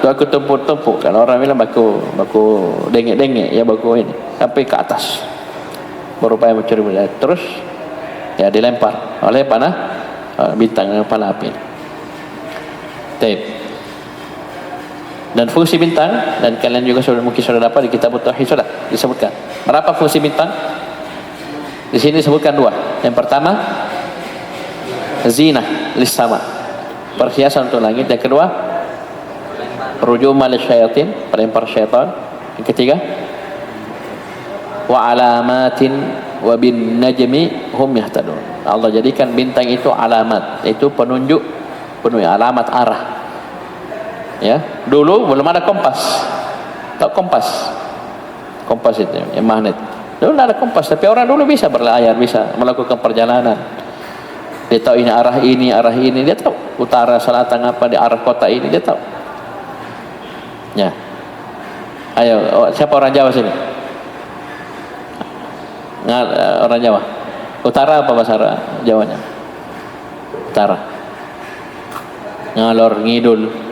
baku tumpuk-tumpuk, kan orang bilang baku dengek-dengek ya, baku ini sampai ke atas, berupaya mencuri berita, terus ya dilempar oleh panah bintang, panah api. Baik. Dan fungsi bintang, dan kalian juga mungkin sudah dapat di kitab Tauhid sudah disebutkan. Berapa fungsi bintang? Di sini disebutkan 2. Yang pertama, zinah lis-sama, perhiasan untuk langit. Yang kedua, rujuma lisyayatin, pelempar syaitan. Yang ketiga, wa alamatin wa bin najmi hum yahtadun. Allah jadikan bintang itu alamat, itu penunjuk, alamat arah. Ya, dulu belum ada kompas. Tahu kompas? Kompas itu yang magnet. Dulu tidak ada kompas, tapi orang dulu bisa berlayar, bisa melakukan perjalanan. Dia tahu ini, arah ini, dia tahu utara, selatan apa di arah kota ini, dia tahu. Ya. Ayo, siapa orang Jawa sini? Orang Jawa. Utara apa bahasa Jawanya? Utara. Ngalor ngidul.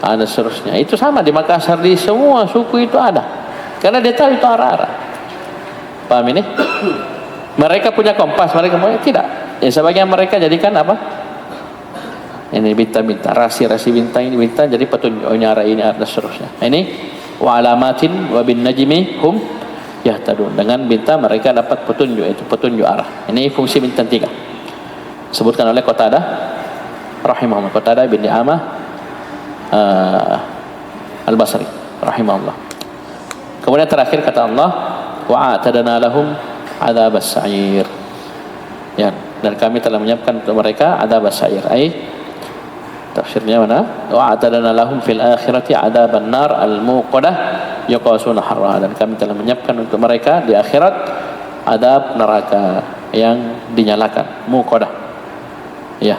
Ada seterusnya. Itu sama di Makassar, di semua suku itu ada. Karena dia tahu itu arah-arah. Paham ini? Mereka punya kompas, mereka punya tidak. Ya sebagian mereka jadikan apa? Ini bintang-bintang, rasi-rasi bintang ini bintang jadi petunjuk arah ini, ada seterusnya. Ini wa alamatin wa bin najmi hum yahtadun. Dengan bintang mereka dapat petunjuk, itu petunjuk arah. Ini fungsi bintang 3. Disebutkan oleh Qatadah rahimahullah, Qatadah bin Di'amah Al-Basri rahimahullah. Kemudian terakhir kata Allah, wa a'tadna lahum adzabas sa'ir. Ya, dan kami telah menyiapkan untuk mereka adzabas sa'ir. Tafsirnya mana? Wa a'tadna lahum fil akhirati adzaban nar al-muqadah yaqasuna harraha. Dan kami telah menyiapkan untuk mereka di akhirat adab neraka yang dinyalakan, muqadah. Ya.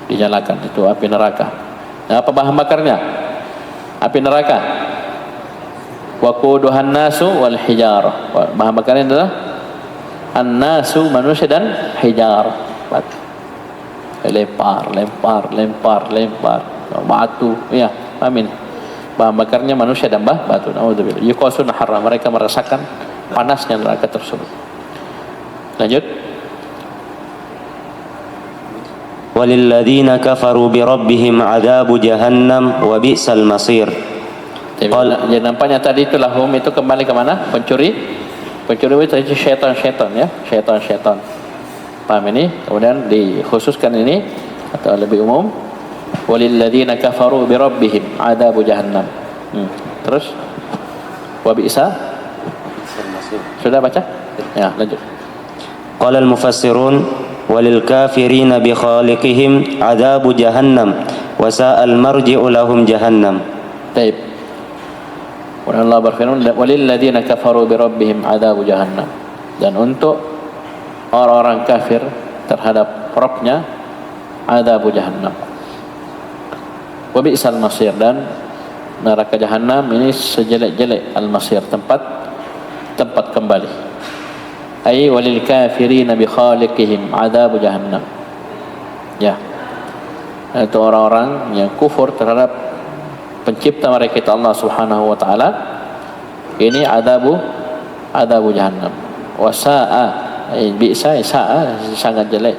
Dinyalakan itu api neraka. Nah, apa bahan bakarnya? Api neraka. Waquduhan nasu wal hijarah. Bahan bakarnya adalah an-nasu, manusia, dan hijarah, batu. Lempar batu. Ya, amin. Bahan bakarnya manusia dan batu. Naudzubillah. Yuqasuna harra, mereka merasakan panasnya neraka tersebut. Lanjut.
وللذين كفروا بربهم عذاب جهنم وبئس المصير.
Jadi nampaknya tadi itu lahum itu kembali ke mana? Pencuri itu syaitan ya, syaitan. Paham ini? Kemudian dikhususkan ini atau lebih umum, walilladzina kafaru birabbihim adzabu jahannam. Terus wa bi'sa. Sudah baca? Ya, lanjut.
Qala al-mufassirun walil kafirina bi khaliqihim adzabu jahannam wa sa'al marji'u lahum jahannam.
Baik. Allah berfirman, walil ladzina kafaru bi rabbihim adzabu jahannam. Dan untuk orang-orang kafir terhadap Rabbnya adzabu jahannam. Wa bi'sal masir, dan neraka jahannam ini sejelek-jelek al-masir, tempat kembali. Ay walil kafirina bi khaliqihim adzabu jahannam. Ya. Itu orang-orang yang kufur terhadap pencipta mereka itu Allah Subhanahu wa taala. Ini adzabu jahannam. Wa sa'a, bi'sa, sa'a, sangat jelek.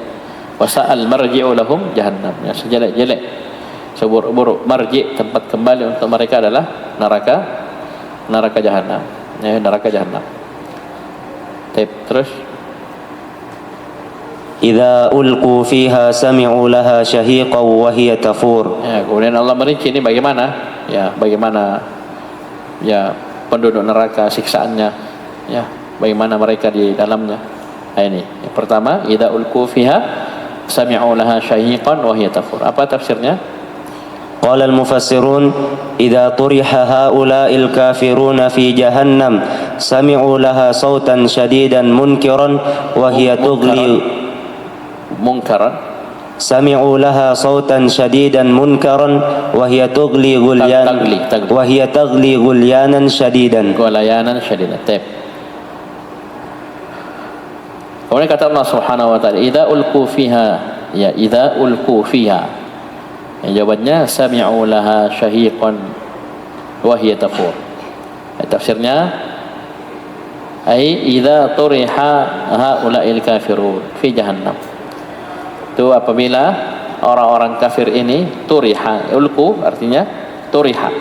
Wa sa'al marji'u lahum jahannam. Ya, sejelek-jelek, seburuk-buruk marji', tempat kembali untuk mereka adalah neraka jahannam. Ya, neraka jahannam. Terus
idza ulqu fiha sami'u laha shahiqan wa hiya tafur.
Ya, kemudian Allah merinci ini bagaimana penduduk neraka siksaannya, ya, bagaimana mereka di dalamnya. Nah, ini yang pertama, idza ulqu fiha sami'u laha shahiqan wa hiya tafur. Apa tafsirnya?
Qala al-mufassirun idza turiha haula'il kafiruna fi jahannam sami'u laha sautan shadidan munkiran wa hiya tughli
munkaran.
Sami'u laha sautan shadidan munkaran wa hiya tughli ghulyanan shadidan. Kemudian kata Allah Subhanahu wa taala, idza ulqu fiha, ya idza ulqu fiha.
Jawabannya sami'u laha syahiqan wa hiya tafur. Tafsirnya ai idza turiha haula'il kafirun fi jahannam. Itu apabila orang-orang kafir ini turiha, ulqu artinya turiha.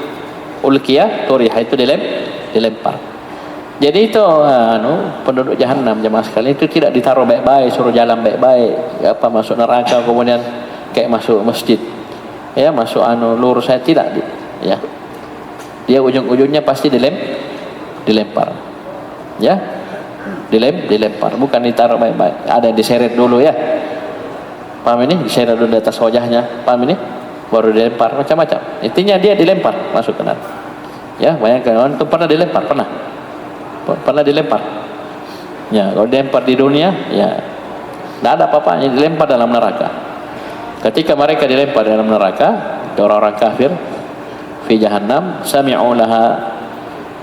Ulqiya turiha itu dilempar. Jadi itu penduduk jahanam jemaah sekalian itu tidak ditaruh baik-baik, suruh jalan baik-baik, apa masuk neraka kemudian kayak masuk masjid. Ya, masuk lurus saya tidak ya. Dia ujung-ujungnya pasti dilempar. Ya. Dilempar, bukan ditaruh baik-baik. Ada diseret dulu ya. Paham ini? Diseret dulu di atas wajahnya. Paham ini? Baru dilempar macam-macam. Intinya dia dilempar masuk ke neraka. Ya, bayangkan itu pernah dilempar, pernah dilempar. Ya, kalau dilempar di dunia, ya tidak ada apa-apanya, dilempar dalam neraka. Ketika mereka dilempar dalam neraka, orang-orang kafir fi jahannam, sami'u laha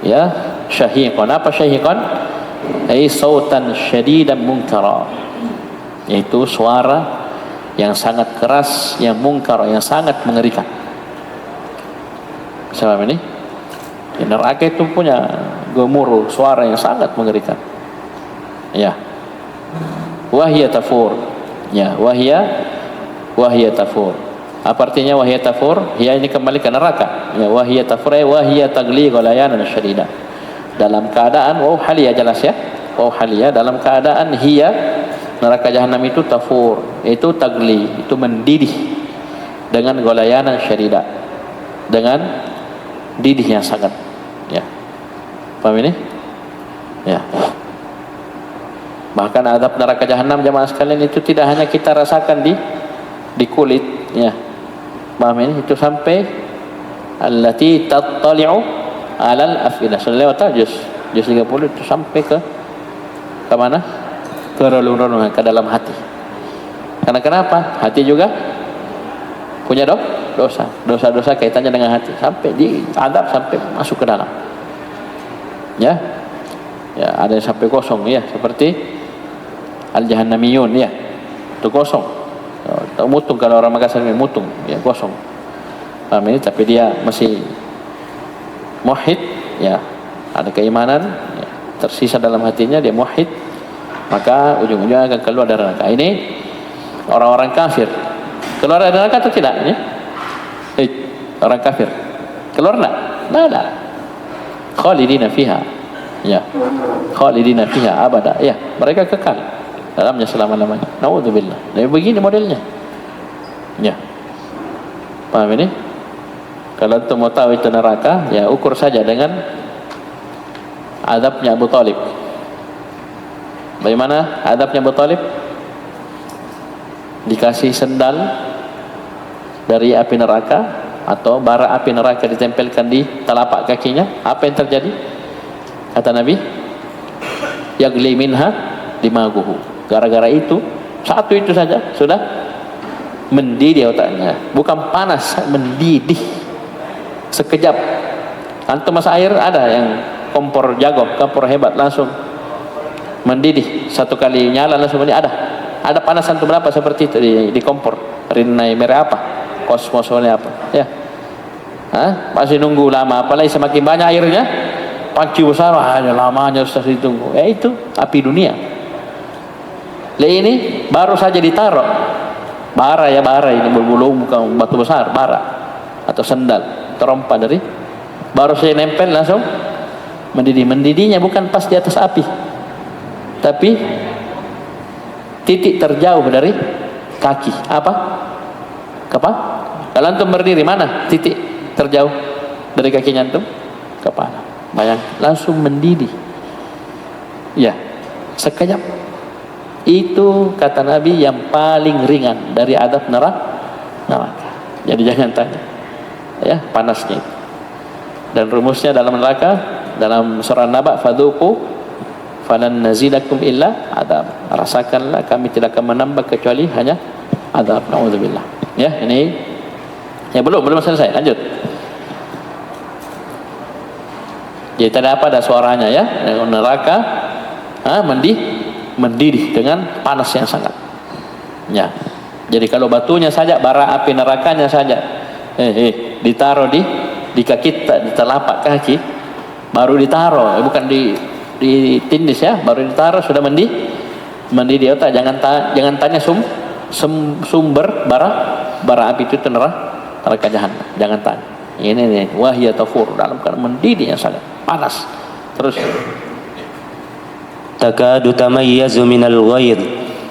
ya syahiqan. Apa syahiqan? Ai sautan syadidan munkara. Yaitu suara yang sangat keras, yang mungkar, yang sangat mengerikan. Sama ini? Ya, neraka itu punya gemuruh suara yang sangat mengerikan. Ya. Wahya tafur. Ya, wahya tafur. Apa artinya wahya tafur? Ya, ini kembali ke neraka. Ya, wahya tafur wahya tagli ghalayanan syadida. Dalam keadaan halia, jelas ya. Halia dalam keadaan hiya, neraka jahanam itu tafur, itu tagli, itu mendidih dengan ghalayanan syadida. Dengan didih yang sangat. Ya. Paham ini? Ya. Bahkan azab neraka jahanam jemaah sekalian itu tidak hanya kita rasakan di kulit, ya. Paham ini? Itu sampai allati tattali'u 'alal afidah. Sudah lewat juz 30 itu sampai ke mana? Ke relung-relungan, ke dalam hati. Karena kenapa? Hati juga punya dosa. Dosa-dosa kaitannya dengan hati, sampai diadab sampai masuk ke dalam. Ya, ada yang sampai kosong ya, seperti al-jahannamiyun ya, itu kosong. Mutung, kalau orang Makassar ini mutung, ya kosong. Paham ini? Tapi dia masih muwahhid, ya, ada keimanan, ya, tersisa dalam hatinya, dia muwahhid, maka ujung-ujungnya akan keluar dari neraka. Ini orang-orang kafir keluar dari neraka atau tidak? Ya? Orang kafir keluar enggak? Tidak. Khalidina fiha, ya, khalidina fiha abada, ya, mereka kekal dalamnya selama-lamanya. Naudzubillah. Nah, begini modelnya, ya. Paham ini? Kalau antum mau tahu itu neraka, ya ukur saja dengan adabnya Abu Talib. Bagaimana adabnya Abu Talib? Dikasih sendal dari api neraka, atau bara api neraka ditempelkan di telapak kakinya. Apa yang terjadi? Kata Nabi, yagli minha dimaguhu. Gara-gara itu, satu itu saja sudah mendidih otaknya. Bukan panas, mendidih. Sekejap. Antum masak air, ada yang kompor jago, kompor hebat, langsung mendidih. Satu kali nyala langsung mendidih. Ada panas antum berapa seperti itu di kompor. Rinnai merah apa? Kosmosnya apa? Ya. Masih nunggu lama, apalagi semakin banyak airnya, panci besar, hanya lamanya Ustaz ditunggu. Itu api dunia. Ini baru saja ditaruh bara ini berbulu, bukan batu besar, bara atau sendal terompa dari, baru saya nempel langsung mendidih. Mendidihnya bukan pas di atas api, tapi titik terjauh dari kaki. Apa? Kalau antum berdiri, mana titik terjauh dari kakinya antum? Kepala. Bayang, langsung mendidih. Ya, sekejap. Itu kata Nabi yang paling ringan dari adab neraka. Jadi jangan tanya, ya, panasnya itu. Dan rumusnya dalam neraka, dalam surah Naba, fadzuqu falan nazidakum illa adab. Rasakanlah, kami tidak akan menambah kecuali hanya adab. Naudzubillah. Ya, ini ya belum selesai. Lanjut. Jadi tidak apa, ada suaranya ya. Neraka mendidih dengan panas yang sangat. Ya. Jadi kalau batunya saja, bara api nerakanya saja ditaruh di kaki, di telapak kaki, baru ditaruh, bukan ditindis ya, baru ditaruh sudah mendidih otak. Jangan tanya sumber bara api itu neraka jahanam. Jangan tanya. Ini nih, wahya tafur, dalam keadaan mendidih yang sangat panas. Terus
takadu tamayyazu minal ghaidh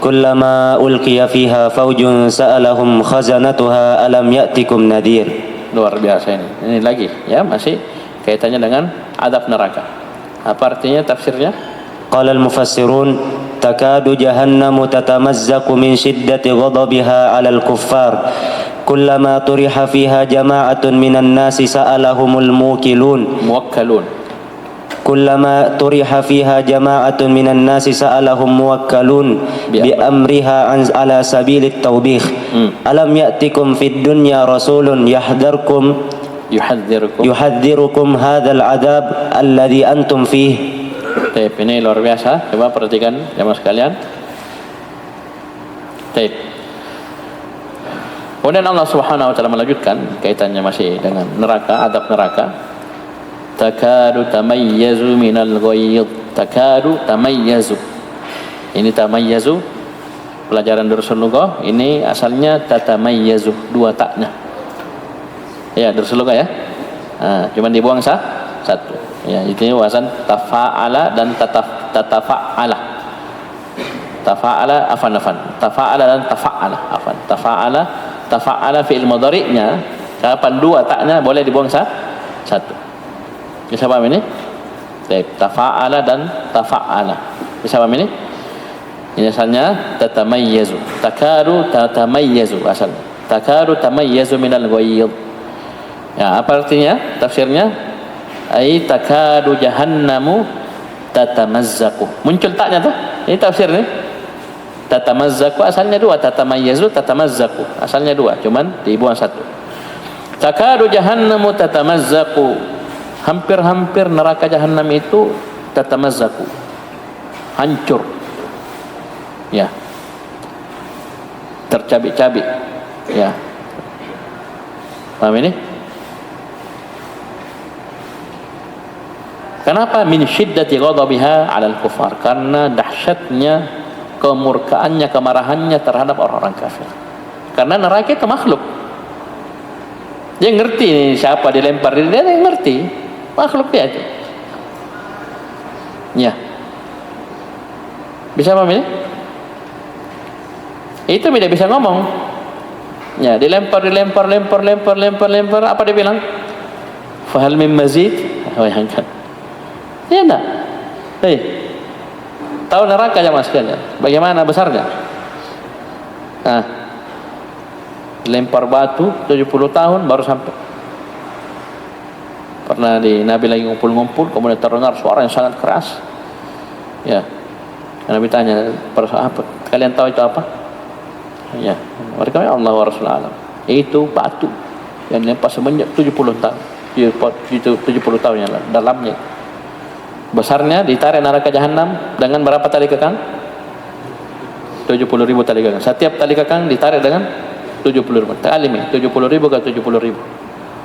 kullama ulqiya fiha faujun sa'alahum khazanatuha alam ya'tikum nadhir.
Luar biasa ini. Ini lagi ya, masih kaitannya dengan adab neraka. Apa artinya tafsirnya?
Qala al-mufassirun takadu jahannamu tatamazzaqu min shiddati ghadabiha 'alal kuffar kullama turiha fiha jama'atun minan nasi sa'alahumul muwakkalun kullama turiha fiha jama'atun minan nasi sa'alahum muwakkalun bi amriha ala sabilit tawbih alam ya'tikum fid dunya rasulun yuhadhdhirukum hadzal adab alladhi antum fihi.
Taib, ini luar biasa. Coba perhatikan jemaah sekalian. Taib. Kemudian Allah Subhanahu wa taala melanjutkan kaitannya masih dengan neraka, adab neraka. Takadu tamayyazu minal ghaidh. Takadu tamayyazu. Ini tamayyazu pelajaran Durusul Lughah, ini asalnya tatamayyazu, dua taknya. Ya, Durusul Lughah ya. Cuman dibuang satu. Ya, itu wazan tafa'ala dan tatafa'ala. Tafa'ala tafa'ala dan tafa'ala tafa'ala fi'il mudhari'nya kapan dua taknya boleh dibuang satu. Bisa paham ini? Baik, tafa'ala dan tafa'ala. Bisa paham ini? Ini asalnya tatamayyazu. Takadu tatamayyazu asalnya. Takadu tamayyazu minal ghaidh. Ya, apa artinya? Tafsirnya ai takadu jahannamu tatamazzaqu. Muncul taknya tuh. Ini tafsir nih. Tatamazzaqu asalnya dua, tatamayyazu tatamazzaqu. Asalnya dua, cuman dibuang satu. Takadu jahannamu tatamazzaqu. Hampir-hampir neraka jahannam itu tatamazzaqu. Hancur. Ya. Tercabik-cabik. Ya. Paham ini? Kenapa? Min syiddati ghadabiha 'alal kufar, karena dahsyatnya kemurkaannya, kemarahannya terhadap orang-orang kafir. Karena neraka itu makhluk. Dia ngerti nih siapa dilempar, dia ngerti. Makhluk dia itu. Ya. Bisa paham ini? Itu tidak bisa ngomong. Ya, dilempar, apa dia bilang? Fahal min mazid? Bayangkan. Ya enggak? Tahu neraka aja mas sekalian. Bagaimana besarnya? Nah, lempar batu 70 tahun baru sampai. Pernah di Nabi lagi ngumpul-ngumpul, kemudian terdengar suara yang sangat keras. Ya, Nabi tanya para sahabat, kalian tahu itu apa? Ya, mereka ya Allah wa Rasul alam. Itu batu yang lempar semenjak 70 tahun. 70 tahun yang lalu. Dalamnya besarnya ditarik neraka jahanam dengan berapa tali kekang? 70.000 tali kekang. Setiap tali kekang ditarik dengan 70.000. Talim 70.000 ke 70.000.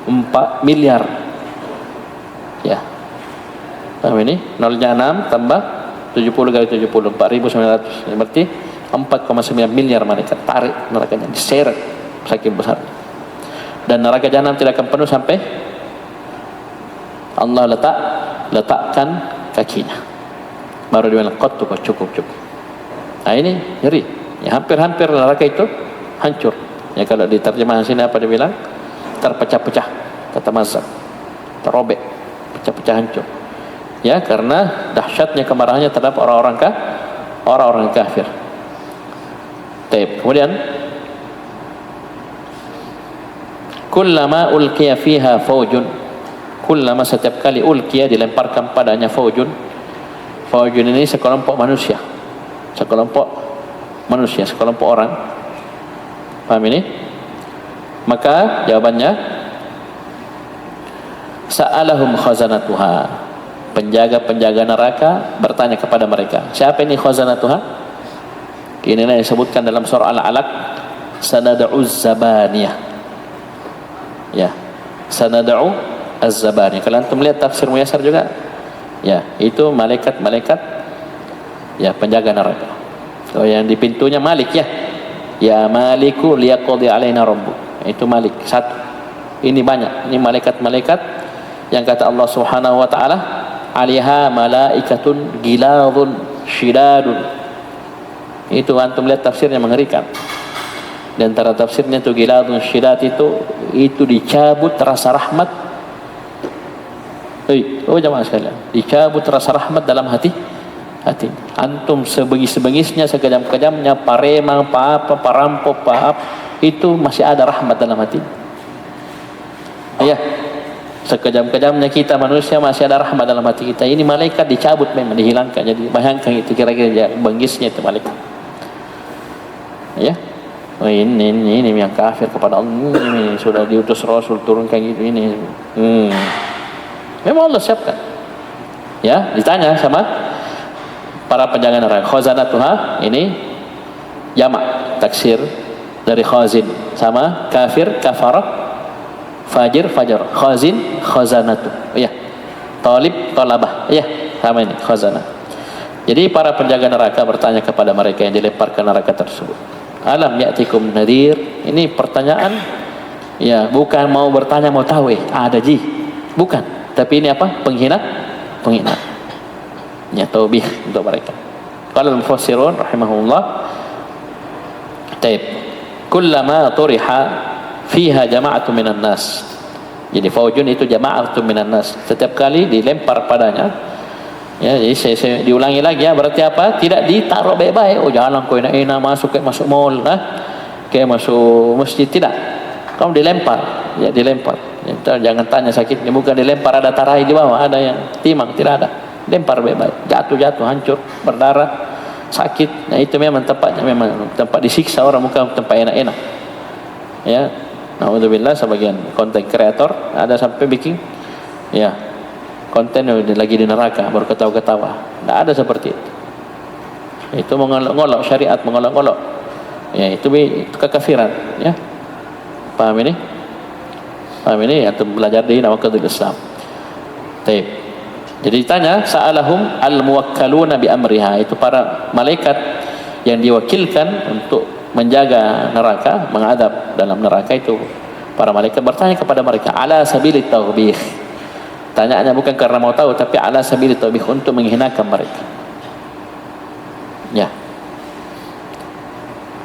4 miliar. Ya. Paham ini? 0-nya 6 tambah 70 kali 70, 4.900. Berarti 4,9 miliar malaikat tarik nerakanya, diseret saking besar. Dan neraka jahanam tidak akan penuh sampai Allah letakkan kakinya. Baru dia bilang cukup. Nah ini ngeri. Ya, hampir-hampir neraka itu hancur. Ya kalau di terjemahan sini apa dia bilang? Terpecah-pecah, tatamazzaq, terobek, pecah-pecah, hancur. Ya, karena dahsyatnya kemarahannya terhadap orang-orang kafir. Kemudian kullama ulqiya fiha faujun, kullama setiap kali ulqiya dilemparkan padanya faujun. Faujun ini sekelompok manusia, sekelompok orang. Paham ini? Maka jawabannya sa'alahum khazanatuha, penjaga-penjaga neraka bertanya kepada mereka, siapa ini khazanatuha? Inilah yang disebutkan dalam surah Al-Alaq, sanad'u az-zabaniyah. Ya, sanad'u az-zabaniyah. Kalian melihat tafsir Muyassar juga? Ya, itu malaikat-malaikat ya penjaga neraka. So, yang di pintunya Malik ya. Ya Maliku liyaqdi alaina rabbuk. Itu Malik satu. Ini banyak. Ini malaikat-malaikat yang kata Allah Subhanahu wa taala, "Alaiha malaikatun giladun syidadun." Itu antum lihat tafsirnya mengerikan. Di antara tafsirnya itu giladun syidad itu dicabut rasa rahmat. Oh jemaah sekalian, dicabut rasa rahmat dalam hati. Antum sebengis-bengisnya, sekejam-kejamnya, paremang, apa, parampok, apa, itu masih ada rahmat dalam hati. Ya, sekejam-kejamnya kita manusia masih ada rahmat dalam hati kita. Ini malaikat dicabut, memang dihilangkan. Jadi bayangkan itu kira-kira bengisnya itu malaikat. Ya, ini yang kafir kepada Allah, ini sudah diutus Rasul turun kayak gitu ini. Memang Allah siapkan. Ya, ditanya sama para penjaga neraka, khazanatuha, ini jamak taksir dari khazin, sama kafir kafara, fajir fajar, khazin khazanatu, ya, talib talabah, ya, sama ini khazanah. Jadi para penjaga neraka bertanya kepada mereka yang dilempar ke neraka tersebut, alam ya'tikum nadhir. Ini pertanyaan, ya, bukan mau bertanya mau tahu ada bukan, tapi ini apa, penghinaan ya, taubih untuk mereka. Qala al-mufassirun rahimahullah, taib kullama turiha fiha jama'atun minan nas. Jadi faujun itu jama'atun minan nas, setiap kali dilempar padanya, ya, jadi saya diulangi lagi, ya, berarti apa, tidak ditaruh baik-baik, oh jalan kau enak-enak masuk kayak masuk mall, kayak masuk masjid, tidak, kamu dilempar, ya, dilempar, ya, jangan tanya sakitnya, bukan dilempar ada tarai di bawah, ada yang timang, tidak ada, lempar baik-baik, jatuh hancur, berdarah, sakit. Nah itu memang tempatnya, memang tempat disiksa orang, bukan tempat enak-enak. Ya, naudzubillah, sebagian konten kreator ada sampai bikin, ya, konten lagi di neraka baru ketawa-ketawa. Tidak ada seperti itu. Itu mengolok-olok syariat, mengolok-olok. Ya, itu kekafiran. Ya, paham ini? Paham ini? Atau belajar di Nawaqidul Islam. Taib. Jadi ditanya, sa'alahum al-muwakkaluna bi amriha, itu para malaikat yang diwakilkan untuk menjaga neraka, mengadab dalam neraka itu. Para malaikat bertanya kepada mereka ala sabilit tawbih. Tanyaannya bukan karena mau tahu, tapi ala sabilit tawbih, untuk menghinakan mereka. Ya.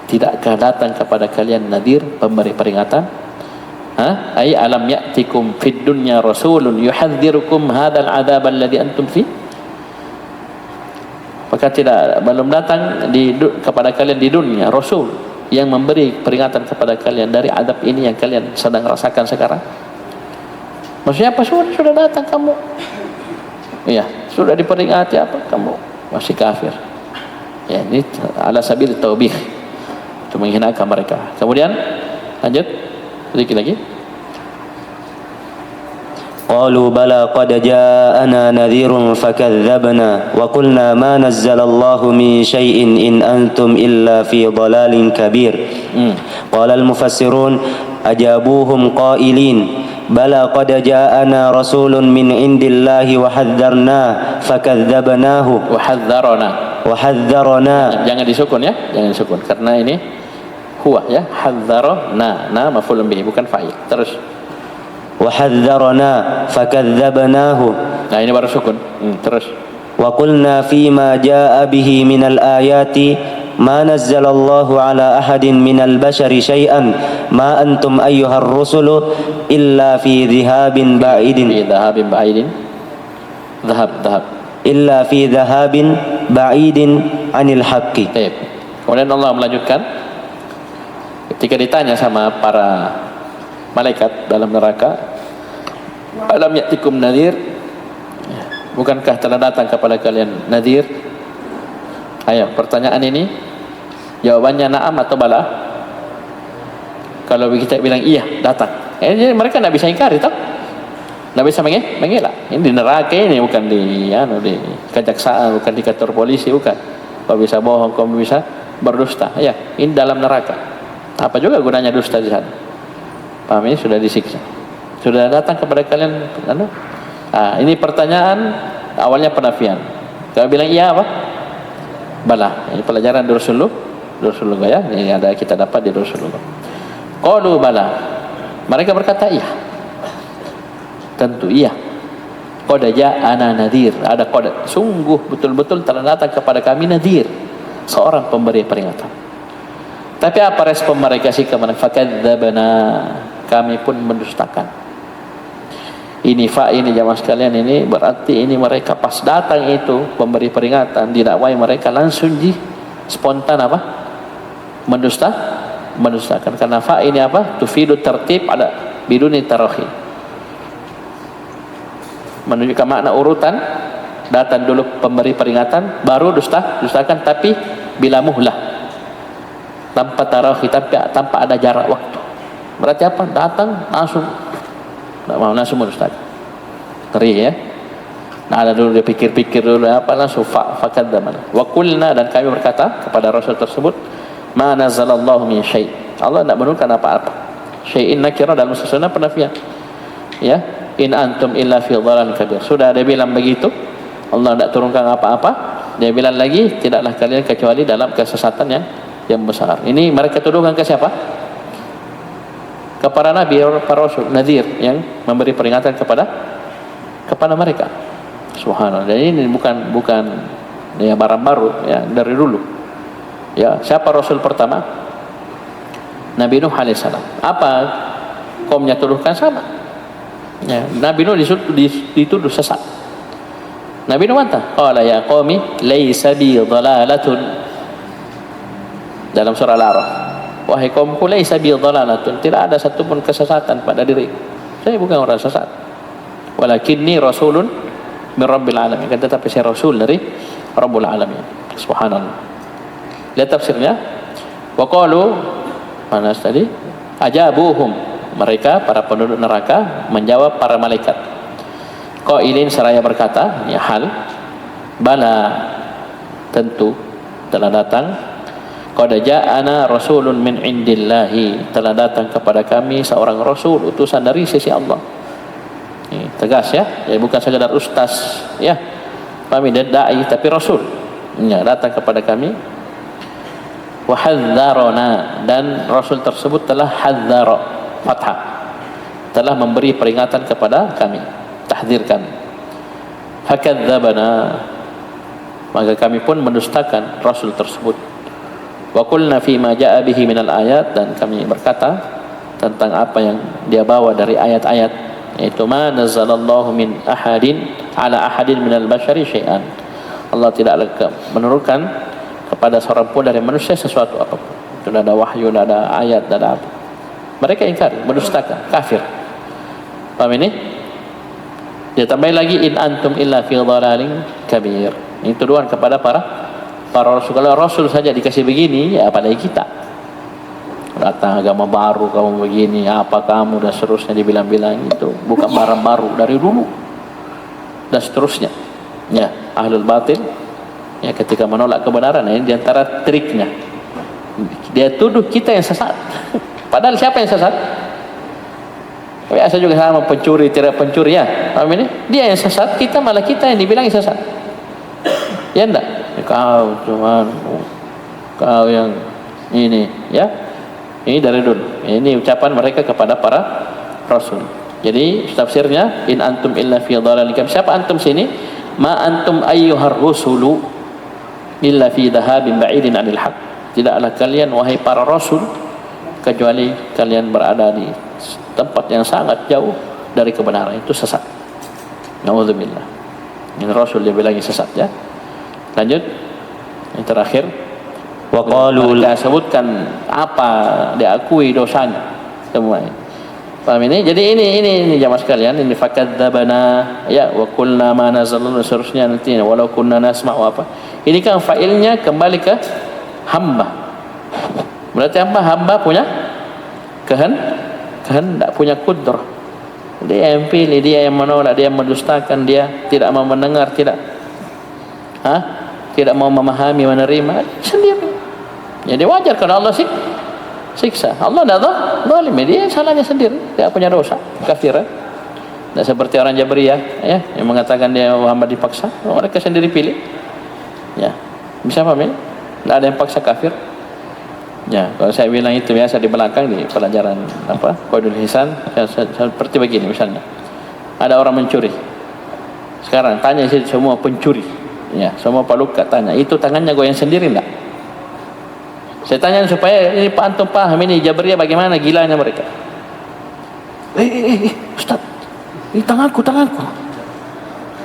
Tidakkah datang kepada kalian nadir, pemberi peringatan? Ay alam ya'tikum fid dunya rasulun yuhadzirukum hadzal adzab alladhi antum fi? Maka belum datang kepada kalian di dunia rasul yang memberi peringatan kepada kalian dari adab ini yang kalian sedang rasakan sekarang? Maksudnya apa? Sudah datang kamu. Iya, sudah diperingati, apa kamu masih kafir? Ya, ini ala sabil taubih, itu menghinakan mereka. Kemudian lanjut sedikit lagi.
قالوا بلى قد جاءنا نذير فكذبنا وقلنا ما نزل الله من شيء إن أنتم إلا في ضلال كبير. قال المفسرون أجابوهم قائلين بلى قد جاءنا رسول من عند الله وحذرناه فكذبناه. وحذرنا.
Jangan disukun, ya, jangan disukun karena ini huwa, ya, hadzarna, na maf'ulun bihi, bukan fa'il. Terus
وحذرنا فكذبناه.
Nah ini baru sukun. Terus
وقلنا فيما جاء به من الآيات ما نزل الله على أحد من البشر شيئا ما أنتم أيها الرسل إلا في ذهاب بعيد. إلا في ذهاب بعيد عن الحق.
Kemudian Allah melanjutkan ketika ditanya sama para malaikat dalam neraka, alam ya'tikum nadhir, bukankah telah datang kepada kalian nadhir? Ayo, pertanyaan ini jawabannya na'am atau bala? Kalau kita bilang iya, datang, jadi mereka tidak bisa ingkari, tak? Tidak bisa mengelak. Ini di neraka, ini bukan di kejaksaan, bukan di kantor polisi, bukan. Kau bisa bohong, kau bisa berdusta, ya, ini dalam neraka. Apa juga gunanya dusta di sana? Paham ini? Sudah disiksa, sudah datang kepada kalian. Ini pertanyaan awalnya penafian. Kalau bilang iya apa? Bala. Ini pelajaran Rasulullah ya. Ini ada kita dapat di Rasulullah. Qalu bala. Mereka berkata, iya. Tentu iya. Qad ja'ana nadhir. Ada qad. Sungguh betul-betul telah datang kepada kami nadhir, seorang pemberi peringatan. Tapi apa respon mereka sih kepada fakadzabana? Kami pun mendustakan. Ini ini jamaah sekalian, ini berarti ini mereka pas datang itu pemberi peringatan, didakwai mereka langsung spontan apa? Mendustakan. Karena ini apa? Tufidu tertib ada biduni tarahi. Menunjukkan makna urutan, datang dulu pemberi peringatan, baru dustakan, tapi bila muhlah, tanpa tarahi, tanpa ada jarak waktu. Berarti apa? Datang langsung, tidak mau langsung mendustakan. Ngeri ya. Nah, ada dulu dia pikir-pikir dulu apa, langsung fakadzabana. Wa qulna, dan kami berkata kepada Rasul tersebut, ma nazzalallahu min syai'. Allah tidak menurunkan apa-apa. Syai'in nakira dalam susunan penafian. Ya, in antum illa fi dhalalin kabir. Sudah dia bilang begitu, Allah tidak turunkan apa-apa. Dia bilang lagi, tidaklah kalian kecuali dalam kesesatan yang besar. Ini mereka tuduhkan ke siapa? Kepada Nabi, para Rasul, Nadhir, yang memberi peringatan kepada mereka. Subhanallah. Dan ini bukan ya barang baru ya, dari dulu. Ya, siapa Rasul pertama? Nabi Nuh alaihissalam. Apa kaumnya tuduhkan? Sama. Ya, Nabi Nuh dituduh sesat. Nabi Nuh bantah, qala ya qaumi laisa bi dhalalatun. Dalam surah Al-A'raf, wahai kaumku, laisa bi dhalalatun, tidak ada satupun kesesatan pada diri. Saya bukan orang sesat. Walakinni rasulun min rabbil alamin. Tetapi saya rasul dari Rabbul Alamin. Subhanallah. Lihat tafsirnya. Wa qalu, mana tadi? Ajabuhum. Mereka para penduduk neraka menjawab para malaikat. Qailin, seraya berkata, ya hal, bala, tentu telah datang. Qad ja'ana rasulun min indillahi, telah datang kepada kami seorang rasul, utusan dari sisi Allah. Ini tegas ya, bukan sekadar ustaz ya, kami dai tapi rasul. Ya, datang kepada kami. Wa hadzarana, dan rasul tersebut telah hadzara, fathah, telah memberi peringatan kepada kami, tahdzir kami. Fakadzabana, maka kami pun mendustakan rasul tersebut. Wa qulna fi ma jaa bihi minal ayat, dan kami berkata tentang apa yang dia bawa dari ayat-ayat, yaitu ma nazzalallahu min ahadin ala ahadin minal bashari syai'an. Allah tidak menurunkan kepada seorang pun dari manusia sesuatu apapun. Tidak ada wahyu, tidak ada ayat, tidak ada apa. Mereka ingkari, mendustakan, kafir. Paham ini? Dia tambah lagi, in antum illa fi dhalalin kabir. Ini tuduhan kepada para rasul. Kalau rasul saja dikasih begini, ya apalagi kita. Datang agama baru, kamu begini, apa kamu, dan seterusnya dibilang-bilang. Itu bukan barang baru, dari dulu dan seterusnya. Ya, ahlul batil ya, ketika menolak kebenaran, ini diantara triknya, dia tuduh kita yang sesat. Padahal siapa yang sesat? Biasa juga sama pencuri, tidak pencuri ya. Paham ini? Dia yang sesat, kita malah kita yang dibilang sesat. Ya enggak? Kau cuman, kau yang ini ya. Ini dari dulu. Ini ucapan mereka kepada para rasul. Jadi tafsirnya, in antum illa fi dhalalin kabir. Siapa antum sini? Ma antum ayyuhar rusulu illa fi dhahabin ba'idin 'anil haq. Tidaklah kalian wahai para rasul kecuali kalian berada di tempat yang sangat jauh dari kebenaran. Itu sesat. Nauzubillah. Ini rasul dia bilangnya sesat ya. Lanjut. Yang terakhir,
wa qalu,
mereka sebutkan apa diakui dosanya semua. Paham ini? Jadi ini jamaah sekalian, ini fakadzabana ya, wa qulna ma nazzalallahu, seterusnya nanti walau kunna nasma'u apa. Ini kan failnya kembali ke hamba. Berarti hamba punya kehendak, punya kudrah. Dia yang pilih, dia yang menolak, dia yang mendustakan, dia tidak mau mendengar, tidak mau memahami, menerima sendiri. Jadi wajar kalau Allah siksa. Allah tidak zalim, dia salahnya sendiri, dia punya dosa, kafir. Tidak seperti orang Jabriyah ya, yang mengatakan dia hamba dipaksa. Mereka sendiri pilih. Ya, bisa paham ya? Tidak ada yang paksa kafir. Ya, kalau saya bilang itu biasa di belakang di pelajaran Qaidul Hisan, seperti begini misalnya. Ada orang mencuri. Sekarang tanya semua pencuri. Ya, semua paluka tanya, itu tangannya goyang sendiri enggak? Saya tanya supaya ini Pak antum paham ini Jabriyah bagaimana gilanya mereka. Ustaz. Ini tanganku.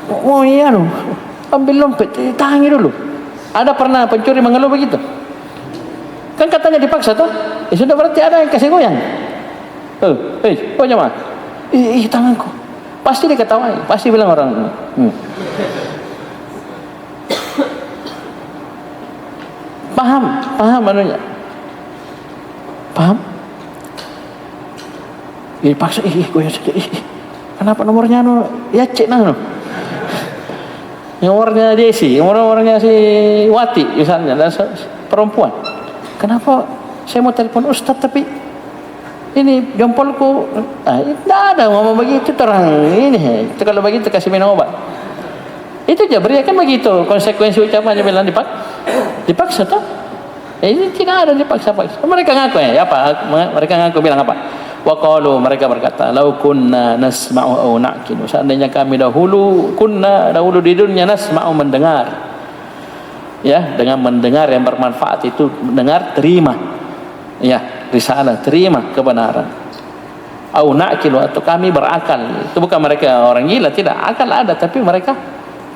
Oh iya loh. Ambil dompet, tahangi dulu. Ada pernah pencuri mengeluh begitu? Kan katanya dipaksa toh? Sudah berarti ada yang kasih goyang. Oh jemaah. Tanganku. Pasti diketawain, pasti bilang orang. Paham anunya. Paham? Ini paksa goyang saja. Kenapa nomornya ya cek nomornya Desi, nomornya si Wati misalnya, perempuan. Kenapa saya mau telepon Ustaz tapi ini jempolku tidak ada ngomong begitu terang ini. Itu kalau begitu kasih minum obat. Itu Jabriyah kan begitu konsekuensi ucapannya bilang dipaksa toh. Ini tidak ada dipaksa-paksa. Mereka ngaku apa? Mereka ngaku bilang apa? Wa qalu, mereka berkata, "Lau kunna nasma'u aw na'qilu." Seandainya kami dahulu di dunia nasma'u mendengar. Ya, dengan mendengar yang bermanfaat itu mendengar terima. Ya, risalah terima kebenaran. Au na'qilu, atau kami berakal. Itu bukan mereka orang gila, tidak, akal ada tapi mereka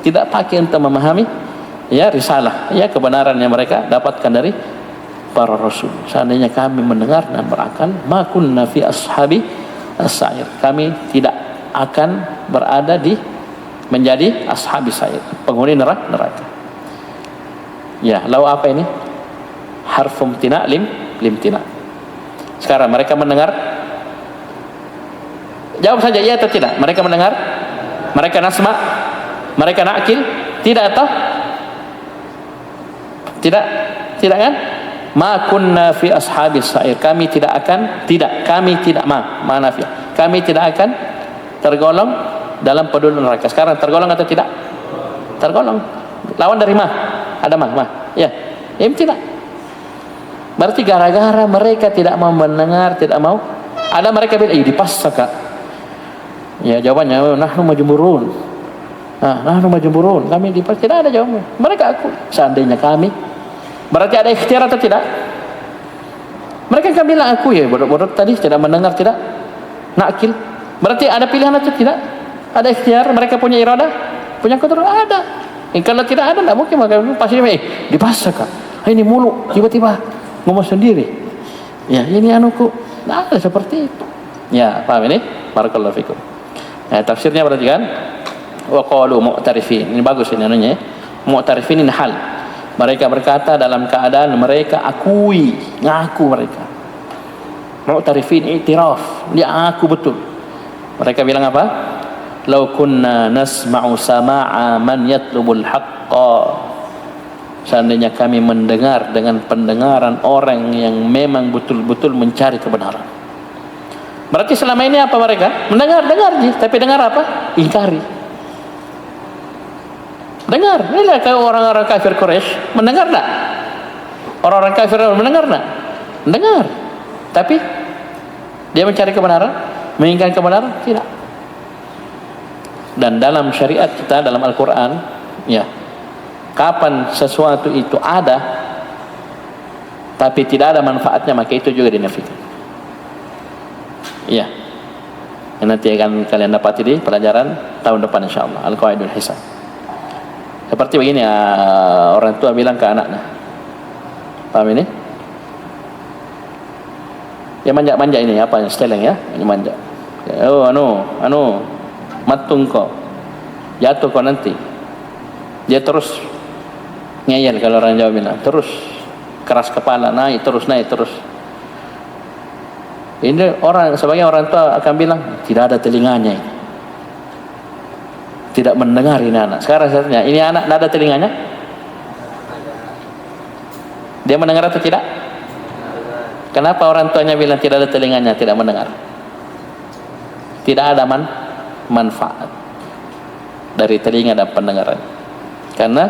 tidak pakai untuk memahami ya risalah, ya kebenaran yang mereka dapatkan dari para rasul. Seandainya kami mendengar dan berakal, ma kunna fi ashabi as-sa'ir. Kami tidak akan berada menjadi ashabi sa'ir, penghuni neraka. Ya, lau apa ini? Harfum tina limtina. Sekarang mereka mendengar. Jawab saja iya atau tidak. Mereka mendengar? Mereka nasma? Mereka na'kil? Tidak atau? Tidak kan? Ma kunna fi ashabis sa'ir. Kami tidak akan kami tidak akan tergolong dalam penduduk neraka. Sekarang tergolong atau tidak? Tergolong. Lawan dari ada ya. Tidak. Berarti gara-gara mereka tidak mau mendengar, tidak mau. Ada mereka bilang dipaksa. Ya, jawabannya nahnu majburun. Nahnu majburun. Kami dipaksa. Tidak ada jawabannya. Mereka aku seandainya kami. Berarti ada ikhtiar atau tidak? Mereka kan bilang aku ya bodoh tadi tidak mendengar, tidak nakil. Berarti ada pilihan atau tidak? Ada ikhtiar, mereka punya iradah, punya kontrol, ada. Kalau tidak ada, tidak mungkin maka pasti dipaksakan. Ini mulu tiba-tiba ngomong sendiri. Ya ini anuku, nah ada seperti itu. Ya paham ini? Barakallahu fikum. Nah, tafsirnya berarti kan wa qalu mu'tarifin. Ini bagus ini anunya. Mu'tarifin ini hal. Mereka berkata dalam keadaan mereka ngaku mereka. Mu'tarifin i'tiraf, dia ngaku betul. Mereka bilang apa? Lau kunna nasma'u sama'a man yatlubul haqqa. Seandainya kami mendengar dengan pendengaran orang yang memang betul-betul mencari kebenaran. Berarti selama ini apa mereka? Dengar, tapi dengar apa? Ingkari. Dengar, inilah kayak orang-orang kafir Quraisy, mendengar tak? Orang-orang kafir mendengar tak? Dengar, tapi dia mencari kebenaran, menginginkan kebenaran, tidak. Dan dalam syariat kita, dalam Al-Quran, ya, kapan sesuatu itu ada, tapi tidak ada manfaatnya, maka itu juga dinafikan. Ya, nanti akan kalian dapat di pelajaran tahun depan insyaallah, Al-Qaidul Hisan. Seperti begini orang tua bilang ke anaknya, paham ini? Ya manja-manja ini apa yang steleng ya, ini manja. Oh matung kau, jatuh kau nanti. Dia terus ngeyel kalau orang Jawa bilang, terus keras kepala, naik terus. Ini sebagai orang tua akan bilang tidak ada telinganya ini. Tidak mendengar ini anak. Sekarang saya tanya, ini anak tidak ada telinganya? Dia mendengar atau tidak? Kenapa orang tuanya bilang tidak ada telinganya, tidak mendengar? Tidak ada manfaat dari telinga dan pendengaran. Karena